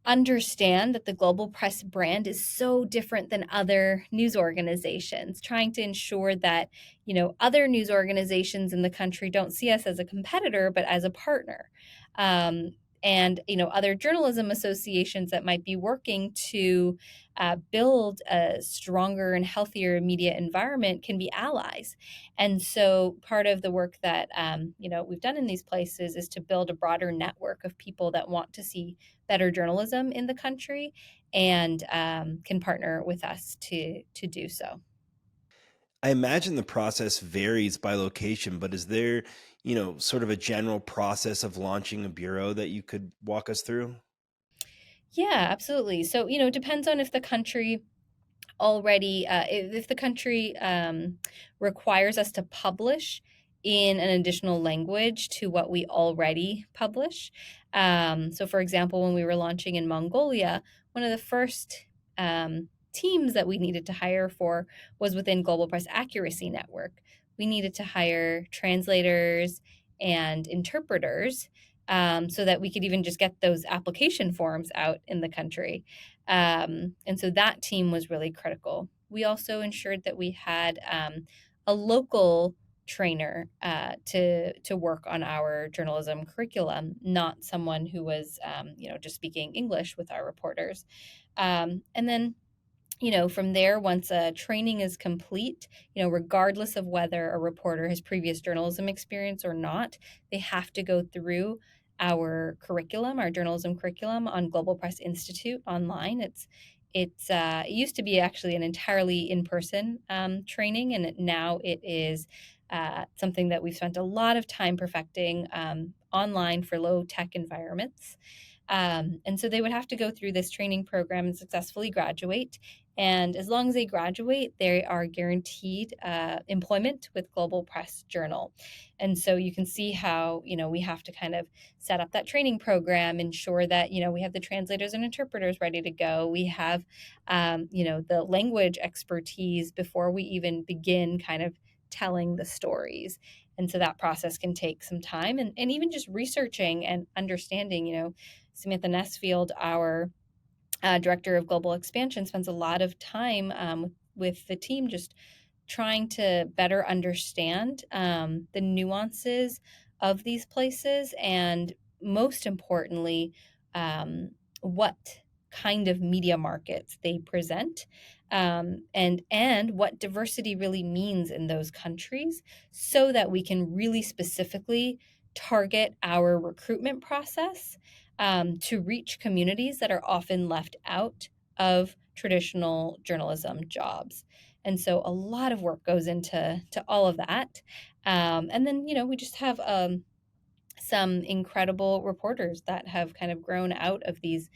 understand that the Global Press brand is so different than other news organizations, trying to ensure that, other news organizations in the country don't see us as a competitor, but as a partner. And other journalism associations that might be working to build a stronger and healthier media environment can be allies. And so part of the work that we've done in these places is to build a broader network of people that want to see better journalism in the country and can partner with us to do so. I imagine the process varies by location, but is there, sort of a general process of launching a bureau that you could walk us through? Yeah, absolutely. So, it depends on if the country already, if the country requires us to publish in an additional language to what we already publish. So, for example, when we were launching in Mongolia, one of the first teams that we needed to hire for was within Global Press Accuracy Network. We needed to hire translators and interpreters so that we could even just get those application forms out in the country. And so that team was really critical. We also ensured that we had a local trainer to work on our journalism curriculum, not someone who was just speaking English with our reporters. And then from there, once a training is complete, regardless of whether a reporter has previous journalism experience or not, they have to go through our curriculum, our journalism curriculum on Global Press Institute online. It used to be actually an entirely in-person training, and now it is something that we've spent a lot of time perfecting online for low-tech environments. And so they would have to go through this training program and successfully graduate. And as long as they graduate, they are guaranteed employment with Global Press Journal. And so you can see how, we have to kind of set up that training program, ensure that, we have the translators and interpreters ready to go. We have, the language expertise before we even begin kind of telling the stories. And so that process can take some time, and even just researching and understanding, Samantha Nesfield, our director of global expansion, spends a lot of time with the team just trying to better understand the nuances of these places, and most importantly, what kind of media markets they present, and what diversity really means in those countries, so that we can really specifically target our recruitment process to reach communities that are often left out of traditional journalism jobs. And so a lot of work goes into all of that. And then, we just have some incredible reporters that have kind of grown out of these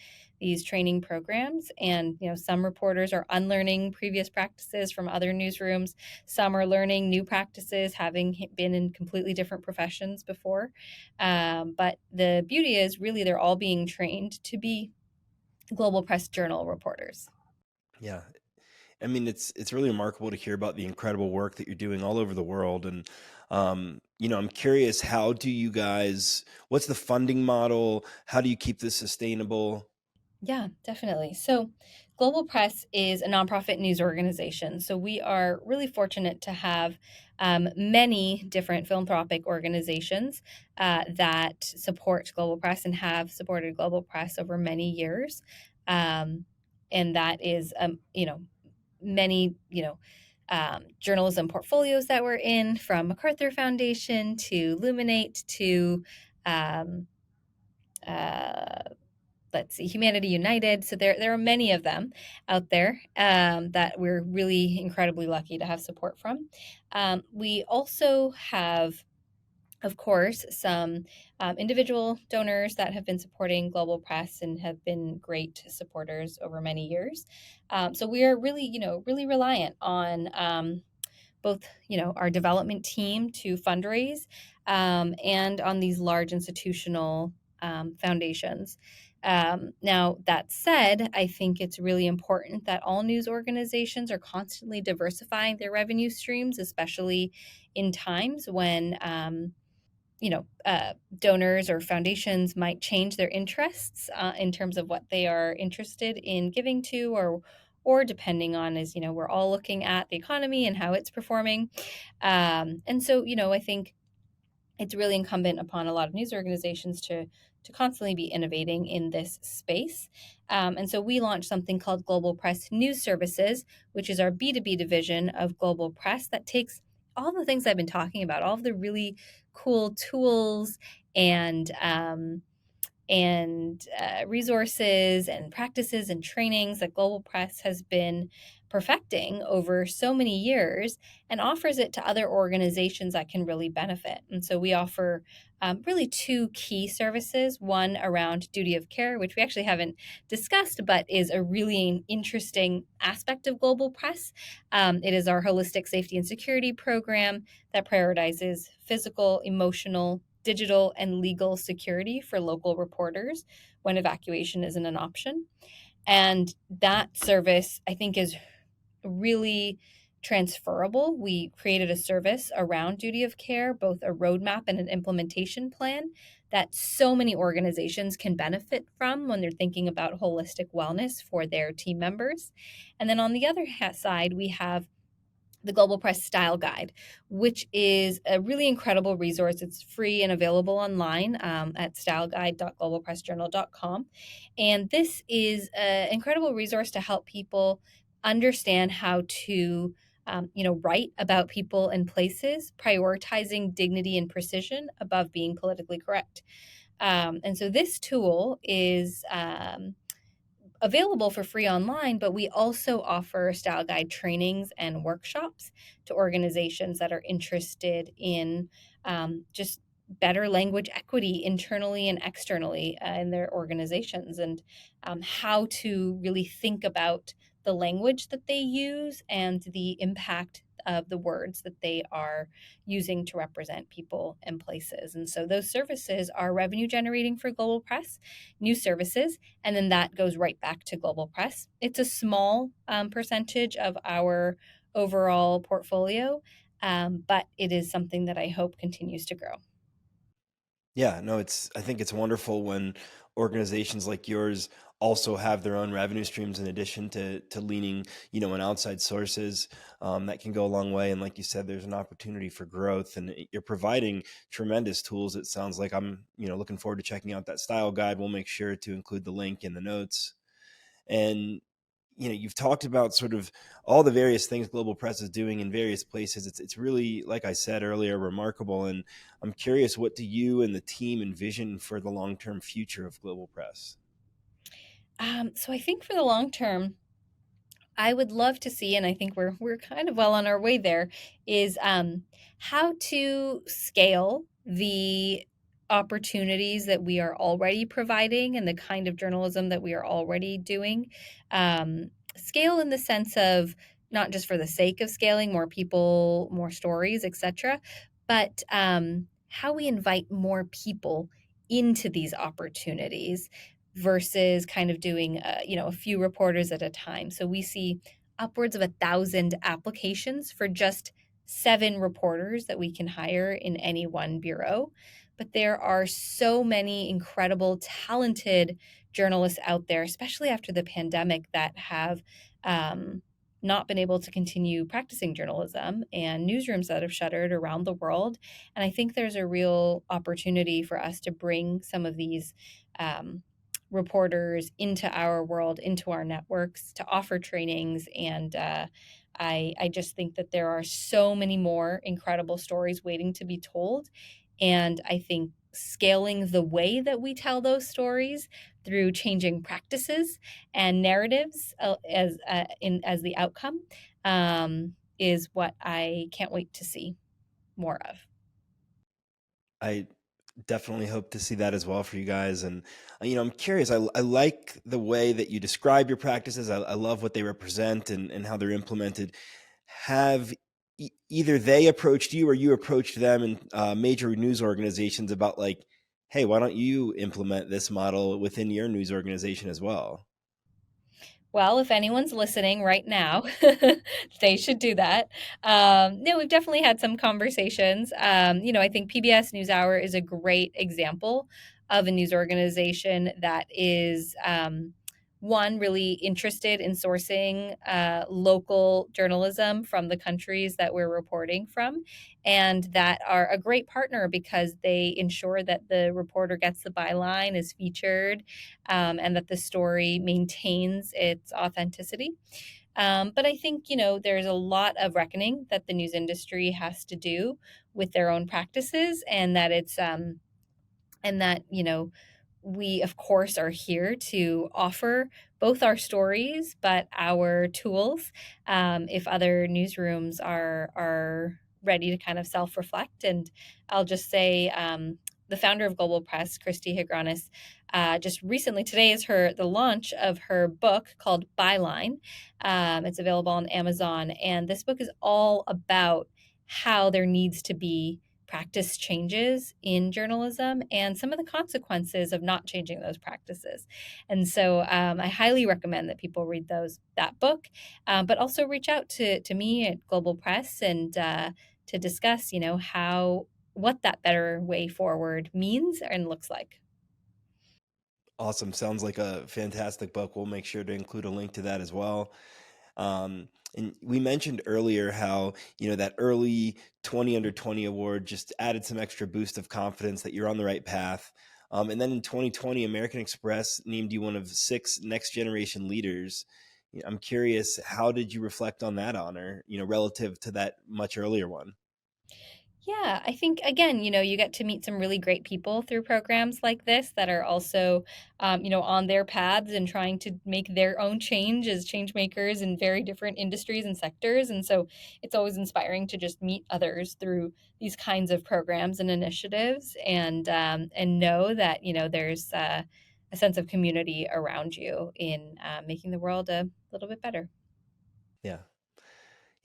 training programs. And some reporters are unlearning previous practices from other newsrooms. Some are learning new practices, having been in completely different professions before. But the beauty is, really, they're all being trained to be Global Press Journal reporters. Yeah. I mean, it's really remarkable to hear about the incredible work that you're doing all over the world. And, I'm curious, how do you guys, what's the funding model? How do you keep this sustainable? Yeah, definitely. So, Global Press is a nonprofit news organization. So, we are really fortunate to have many different philanthropic organizations that support Global Press and have supported Global Press over many years. Um, and that is, many, journalism portfolios that we're in, from MacArthur Foundation to Luminate to um, uh, let's see, Humanity United. So there are many of them out there that we're really incredibly lucky to have support from. We also have, of course, some individual donors that have been supporting Global Press and have been great supporters over many years. So we are really, really reliant on both, our development team to fundraise, and on these large institutional foundations. Now, that said, I think it's really important that all news organizations are constantly diversifying their revenue streams, especially in times when donors or foundations might change their interests in terms of what they are interested in giving to, or depending on, as we're all looking at the economy and how it's performing. And so, I think it's really incumbent upon a lot of news organizations to constantly be innovating in this space. And so we launched something called Global Press News Services, which is our B2B division of Global Press that takes all the things I've been talking about, all of the really cool tools and resources and practices and trainings that Global Press has been perfecting over so many years, and offers it to other organizations that can really benefit. And so we offer really two key services: one around duty of care, which we actually haven't discussed, but is a really interesting aspect of Global Press. It is our holistic safety and security program that prioritizes physical, emotional, digital, and legal security for local reporters when evacuation isn't an option. And that service, I think, is really transferable. We created a service around duty of care, both a roadmap and an implementation plan, that so many organizations can benefit from when they're thinking about holistic wellness for their team members. And then on the other side, we have the Global Press Style Guide, which is a really incredible resource. It's free and available online at styleguide.globalpressjournal.com. And this is an incredible resource to help people understand how to write about people and places, prioritizing dignity and precision above being politically correct. And so this tool is available for free online, but we also offer style guide trainings and workshops to organizations that are interested in just better language equity internally and externally in their organizations, and how to really think about the language that they use and the impact of the words that they are using to represent people and places. And so those services are revenue generating for Global Press, new services, and then that goes right back to Global Press. It's a small percentage of our overall portfolio, but it is something that I hope continues to grow. Yeah, no, I think it's wonderful when organizations like yours also have their own revenue streams in addition to leaning, on outside sources, that can go a long way. And like you said, there's an opportunity for growth, and you're providing tremendous tools. It sounds like I'm, looking forward to checking out that style guide. We'll make sure to include the link in the notes. And you've talked about sort of all the various things global press is doing in various places. It's really, like I said earlier, remarkable. And I'm curious, what do you and the team envision for the long-term future of global press? So I think for the long term, I would love to see, and I think we're kind of well on our way there, is how to scale the opportunities that we are already providing and the kind of journalism that we are already doing. Scale in the sense of not just for the sake of scaling more people, more stories, etc., but how we invite more people into these opportunities versus kind of doing a few reporters at a time. So we see upwards of 1,000 applications for just 7 reporters that we can hire in any one bureau. But there are so many incredible, talented journalists out there, especially after the pandemic, that have um, not been able to continue practicing journalism, and newsrooms that have shuttered around the world. And I think there's a real opportunity for us to bring some of these um, reporters into our world, into our networks, to offer trainings. And I just think that there are so many more incredible stories waiting to be told. And I think scaling the way that we tell those stories through changing practices and narratives as the outcome is what I can't wait to see more of. I definitely hope to see that as well for you guys. And, I'm curious, I like the way that you describe your practices. I love what they represent and how they're implemented. Have either they approached you or you approached them in major news organizations about, like, hey, why don't you implement this model within your news organization as well? Well, if anyone's listening right now, they should do that. No, we've definitely had some conversations. I think PBS NewsHour is a great example of a news organization that is one really interested in sourcing local journalism from the countries that we're reporting from, and that are a great partner because they ensure that the reporter gets the byline, is featured, and that the story maintains its authenticity. But I think, there's a lot of reckoning that the news industry has to do with their own practices, and that we of course are here to offer both our stories but our tools, if other newsrooms are ready to kind of self-reflect. And I'll just say, the founder of Global Press, Christy Higranis, just recently, today is the launch of her book called Byline. It's available on Amazon, and this book is all about how there needs to be practice changes in journalism and some of the consequences of not changing those practices. And so I highly recommend that people read that book, but also reach out to me at Global Press and to discuss, what that better way forward means and looks like. Awesome. Sounds like a fantastic book. We'll make sure to include a link to that as well. And we mentioned earlier how, that early 20 under 20 award just added some extra boost of confidence that you're on the right path. And then in 2020, American Express named you one of 6 next generation leaders. I'm curious, how did you reflect on that honor, relative to that much earlier one? Yeah, I think again, you get to meet some really great people through programs like this that are also, on their paths and trying to make their own change as change makers in very different industries and sectors. And so it's always inspiring to just meet others through these kinds of programs and initiatives, and know that there's a sense of community around you in making the world a little bit better. Yeah.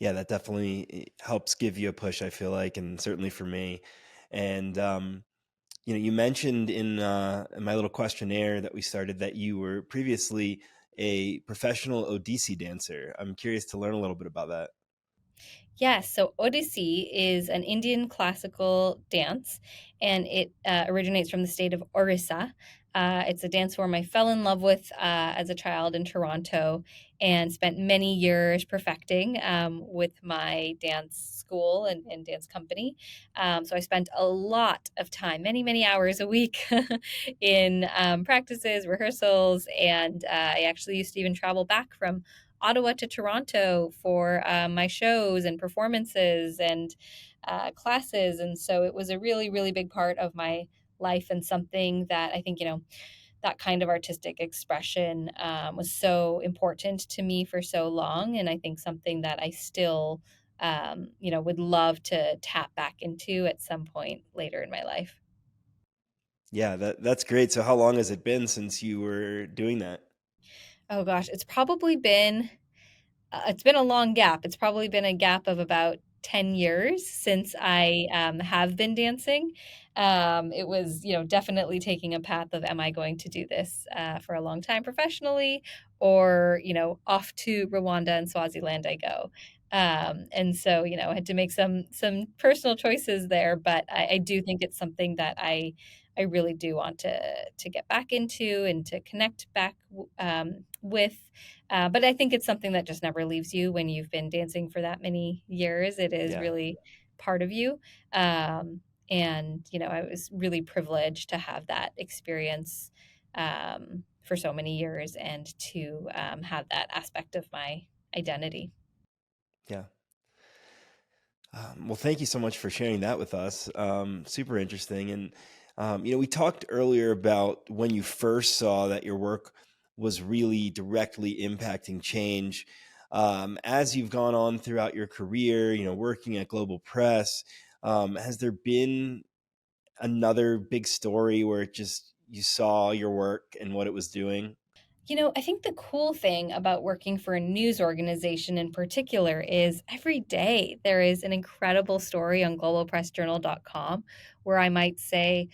Yeah, that definitely helps give you a push, I feel like, and certainly for me. And you mentioned in my little questionnaire that we started that you were previously a professional Odissi dancer. I'm curious to learn a little bit about that. Yes, so Odissi is an Indian classical dance, and it originates from the state of Orissa. It's a dance form I fell in love with as a child in Toronto and spent many years perfecting with my dance school and dance company. So I spent a lot of time, many, many hours a week in practices, rehearsals, and I actually used to even travel back from Ottawa to Toronto for my shows and performances and classes. And so it was a really, really big part of my life and something that I think, that kind of artistic expression was so important to me for so long. And I think something that I still, would love to tap back into at some point later in my life. Yeah, that's great. So how long has it been since you were doing that? Oh gosh, it's been a long gap. It's probably been a gap of about 10 years since I have been dancing. It was, definitely taking a path of, am I going to do this for a long time professionally, or, off to Rwanda and Swaziland I go. And so, I had to make some personal choices there, but I do think it's something that I really do want to get back into and to connect back with. But I think it's something that just never leaves you when you've been dancing for that many years. It is Yeah. really part of you. Um, and, I was really privileged to have that experience for so many years and to have that aspect of my identity. Yeah. Well, thank you so much for sharing that with us. Super interesting. And, we talked earlier about when you first saw that your work was really directly impacting change. As you've gone on throughout your career, working at Global Press, has there been another big story where it just you saw your work and what it was doing? I think the cool thing about working for a news organization in particular is every day there is an incredible story on globalpressjournal.com where I might say,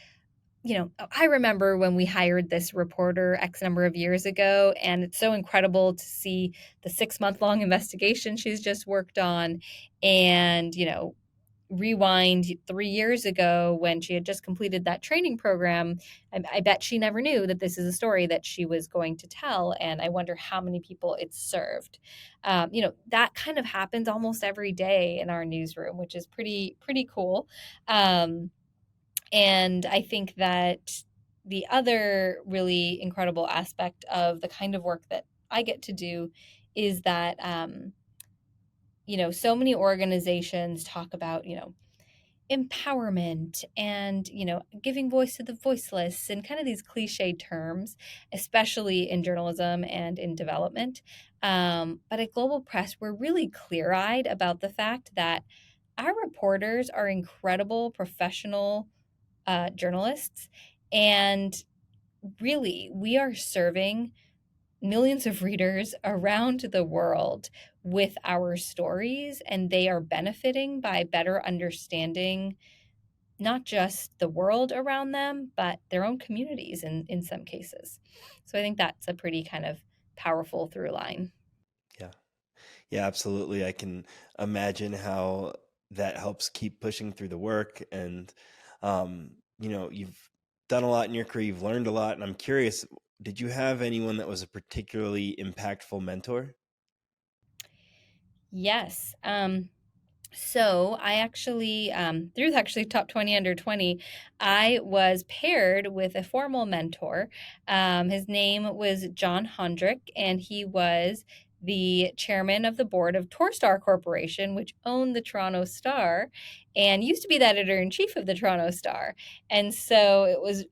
I remember when we hired this reporter X number of years ago, and it's so incredible to see the 6 month long investigation she's just worked on. And, rewind 3 years ago when she had just completed that training program. I bet she never knew that this is a story that she was going to tell. And I wonder how many people it served. That kind of happens almost every day in our newsroom, which is pretty cool. Um, and I think that the other really incredible aspect of the kind of work that I get to do is that, so many organizations talk about, empowerment and, giving voice to the voiceless and kind of these cliche terms, especially in journalism and in development. But at Global Press, we're really clear eyed about the fact that our reporters are incredible professional journalists. And really, we are serving millions of readers around the world with our stories, and they are benefiting by better understanding not just the world around them, but their own communities in some cases. So I think that's a pretty kind of powerful through line. Yeah. Yeah, absolutely. I can imagine how that helps keep pushing through the work. And, you've done a lot in your career, you've learned a lot. And I'm curious, did you have anyone that was a particularly impactful mentor? Yes. So I actually, through actually Top 20 Under 20, I was paired with a formal mentor. His name was John Hondrick, and he was the chairman of the board of Torstar Corporation, which owned the Toronto Star and used to be the editor in chief of the Toronto Star. And so it was,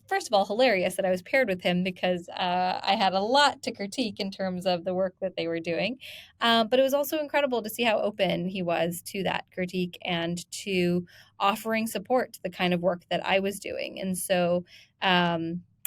first of all, hilarious that I was paired with him because I had a lot to critique in terms of the work that they were doing. But it was also incredible to see how open he was to that critique and to offering support to the kind of work that I was doing. And so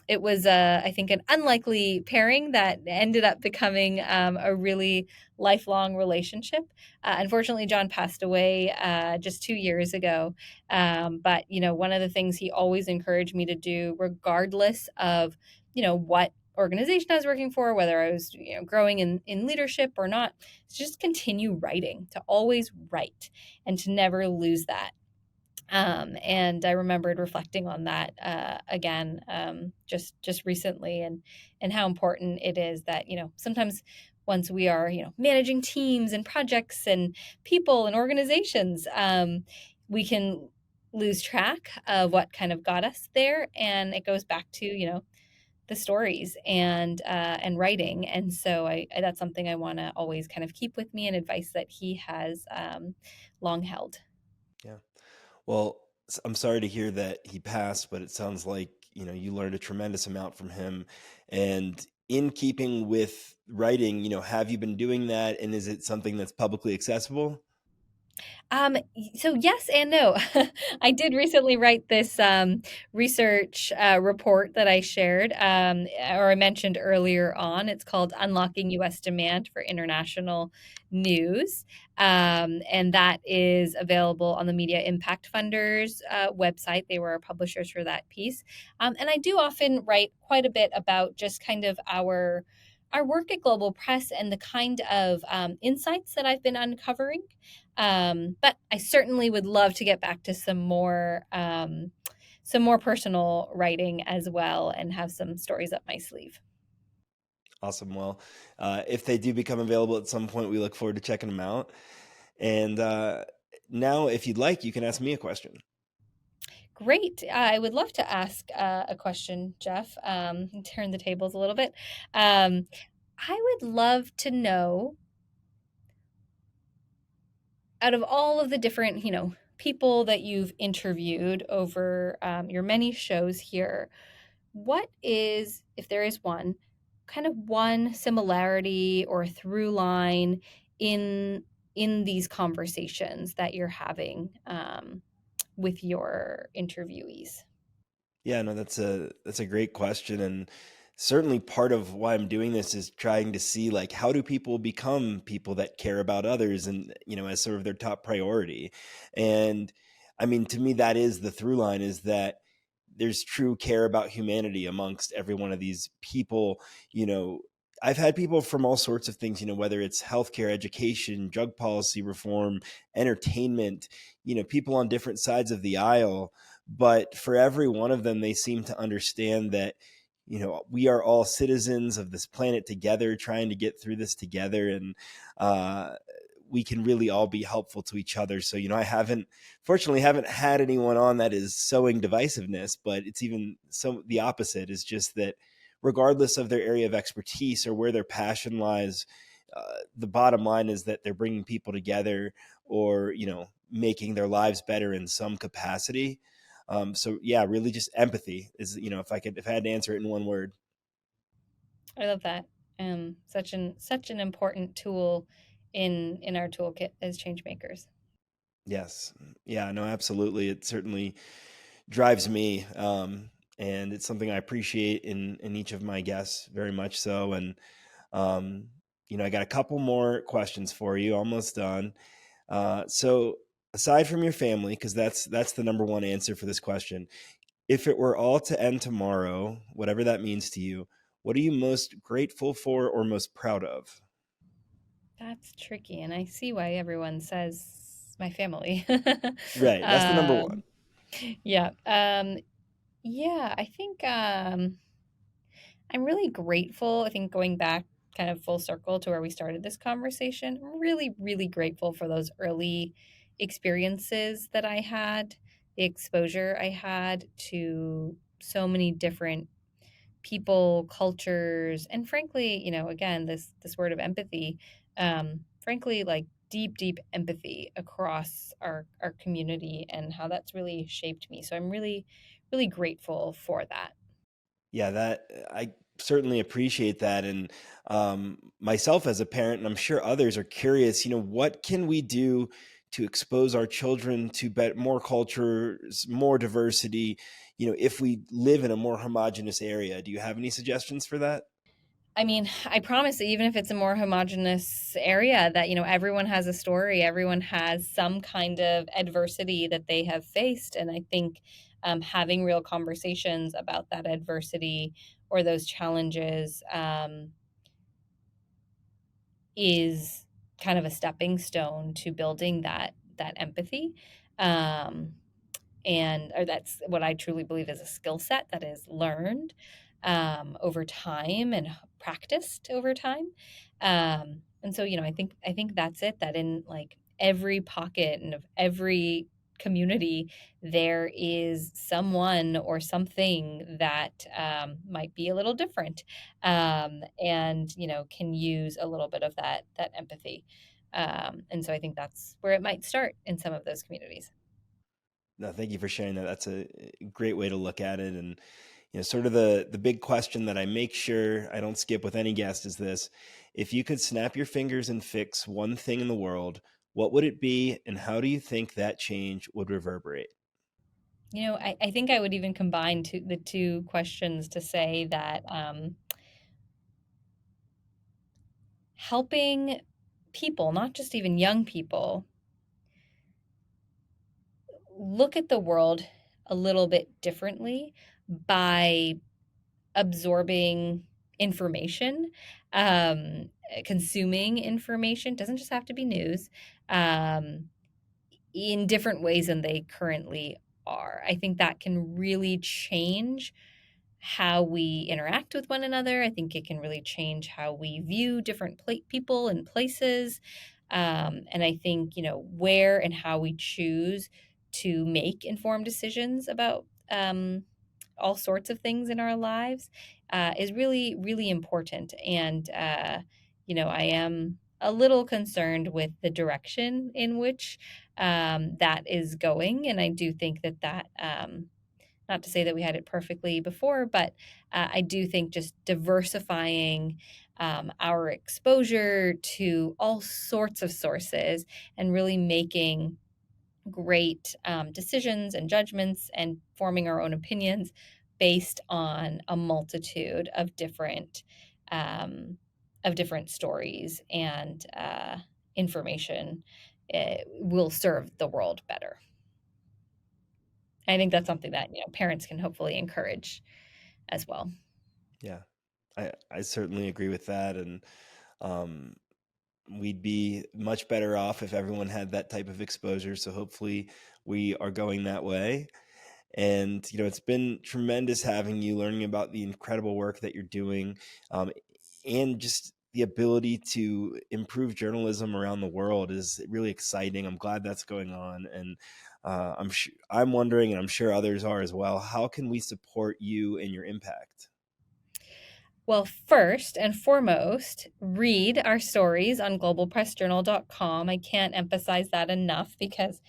it was, I think, an unlikely pairing that ended up becoming a really lifelong relationship. Unfortunately, John passed away just 2 years ago. But, one of the things he always encouraged me to do, regardless of, what organization I was working for, whether I was growing in leadership or not, to just continue writing, to always write and to never lose that. And I remembered reflecting on that again just recently, and how important it is that sometimes once we are managing teams and projects and people and organizations, we can lose track of what kind of got us there, and it goes back to the stories and writing. And so that's something I want to always kind of keep with me, and advice that he has long held. Yeah. Well, I'm sorry to hear that he passed, but it sounds like, you learned a tremendous amount from him. And in keeping with writing, have you been doing that? And is it something that's publicly accessible? So yes and no. I did recently write this research report that I shared, or I mentioned earlier on. It's called "Unlocking U.S. Demand for International News," and that is available on the Media Impact Funders website. They were our publishers for that piece, and I do often write quite a bit about just kind of our work at Global Press and the kind of insights that I've been uncovering. But I certainly would love to get back to some more personal writing as well, and have some stories up my sleeve. Awesome. Well, if they do become available at some point, we look forward to checking them out. And now, if you'd like, you can ask me a question. Great. I would love to ask a question, Jeff. Turn the tables a little bit. Um, I would love to know, out of all of the different, people that you've interviewed over your many shows here, what is, if there is one, kind of one similarity or through line in these conversations that you're having with your interviewees? Yeah, no, that's a great question, and certainly part of why I'm doing this is trying to see like how do people become people that care about others and as sort of their top priority. And I mean, to me, that is the through line, is that there's true care about humanity amongst every one of these people. You know, I've had people from all sorts of things, whether it's healthcare, education, drug policy reform, entertainment, people on different sides of the aisle. But for every one of them, they seem to understand that, we are all citizens of this planet together, trying to get through this together. And uh, we can really all be helpful to each other. So, fortunately haven't had anyone on that is sowing divisiveness, but it's even so the opposite, is just that regardless of their area of expertise or where their passion lies, the bottom line is that they're bringing people together, or making their lives better in some capacity. So yeah, really just empathy is, if I had to answer it in one word. I love that. Such an important tool in our toolkit as change makers. Yes. Yeah, no, absolutely. It certainly drives me. And it's something I appreciate in each of my guests very much so. And, um, I got a couple more questions for you, almost done. So aside from your family, because that's the number one answer for this question, if it were all to end tomorrow, whatever that means to you, what are you most grateful for or most proud of? That's tricky, and I see why everyone says my family. Right, that's the number one. um, yeah. Yeah, I think I'm really grateful. I think going back kind of full circle to where we started this conversation, I'm really, really grateful for those early experiences that I had, the exposure I had to so many different people, cultures, and frankly, again, this word of empathy, frankly, like deep, deep empathy across our community, and how that's really shaped me. So I'm really, really grateful for that. Yeah, that I certainly appreciate that. And myself as a parent, and I'm sure others are curious, what can we do to expose our children to more cultures, more diversity, if we live in a more homogenous area? Do you have any suggestions for that? I mean, I promise that even if it's a more homogenous area, that, everyone has a story, everyone has some kind of adversity that they have faced. And I think having real conversations about that adversity or those challenges is kind of a stepping stone to building that empathy. Um, or that's what I truly believe is a skill set that is learned over time and practiced over time. And so, I think that's it. That in like every pocket and of every community, there is someone or something that might be a little different, and can use a little bit of that empathy. And so I think that's where it might start in some of those communities. No, thank you for sharing that. That's a great way to look at it. And sort of the big question that I make sure I don't skip with any guest is this: if you could snap your fingers and fix one thing in the world, what would it be, and how do you think that change would reverberate? I think I would even combine the two questions to say that helping people, not just even young people, look at the world a little bit differently by absorbing information, um, consuming information. Doesn't just have to be news, um, in different ways than they currently are. I think that can really change how we interact with one another. I think it can really change how we view different people and places. And I think, where and how we choose to make informed decisions about all sorts of things in our lives is really, really important. And, I am a little concerned with the direction in which that is going. And I do think that not to say that we had it perfectly before, but I do think just diversifying our exposure to all sorts of sources and really making great decisions and judgments and forming our own opinions based on a multitude um, of different stories and information will serve the world better. I think that's something that parents can hopefully encourage as well. Yeah, I certainly agree with that. And um, we'd be much better off if everyone had that type of exposure. So hopefully we are going that way. And it's been tremendous having you, learning about the incredible work that you're doing, and just the ability to improve journalism around the world is really exciting. I'm glad that's going on. And I'm wondering, and I'm sure others are as well, how can we support you and your impact? Well, first and foremost, read our stories on globalpressjournal.com. I can't emphasize that enough because,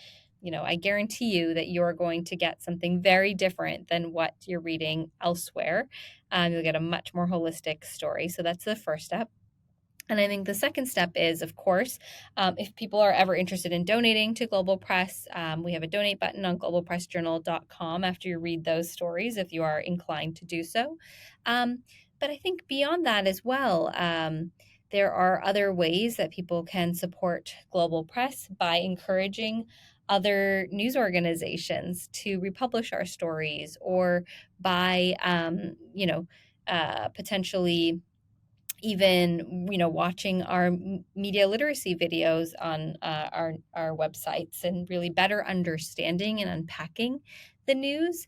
I guarantee you that you're going to get something very different than what you're reading elsewhere. You'll get a much more holistic story. So that's the first step. And I think the second step is, of course, if people are ever interested in donating to Global Press, we have a donate button on globalpressjournal.com after you read those stories, if you are inclined to do so. But I think beyond that as well, there are other ways that people can support Global Press by encouraging other news organizations to republish our stories, or by, potentially even watching our media literacy videos on our websites, and really better understanding and unpacking the news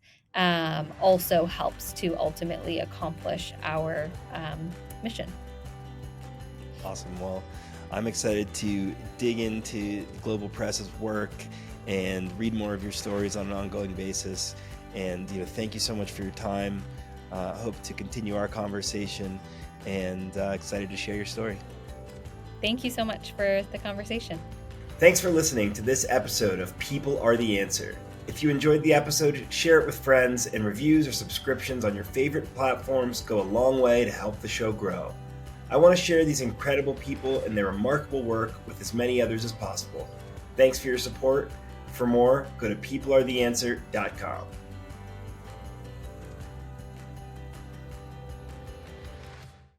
also helps to ultimately accomplish our mission. Awesome. Well, I'm excited to dig into Global Press's work and read more of your stories on an ongoing basis. And thank you so much for your time. Hope to continue our conversation, and excited to share your story. Thank you so much for the conversation. Thanks for listening to this episode of People Are the Answer. If you enjoyed the episode, share it with friends, and reviews or subscriptions on your favorite platforms go a long way to help the show grow. I want to share these incredible people and their remarkable work with as many others as possible. Thanks for your support. For more, go to peoplearetheanswer.com.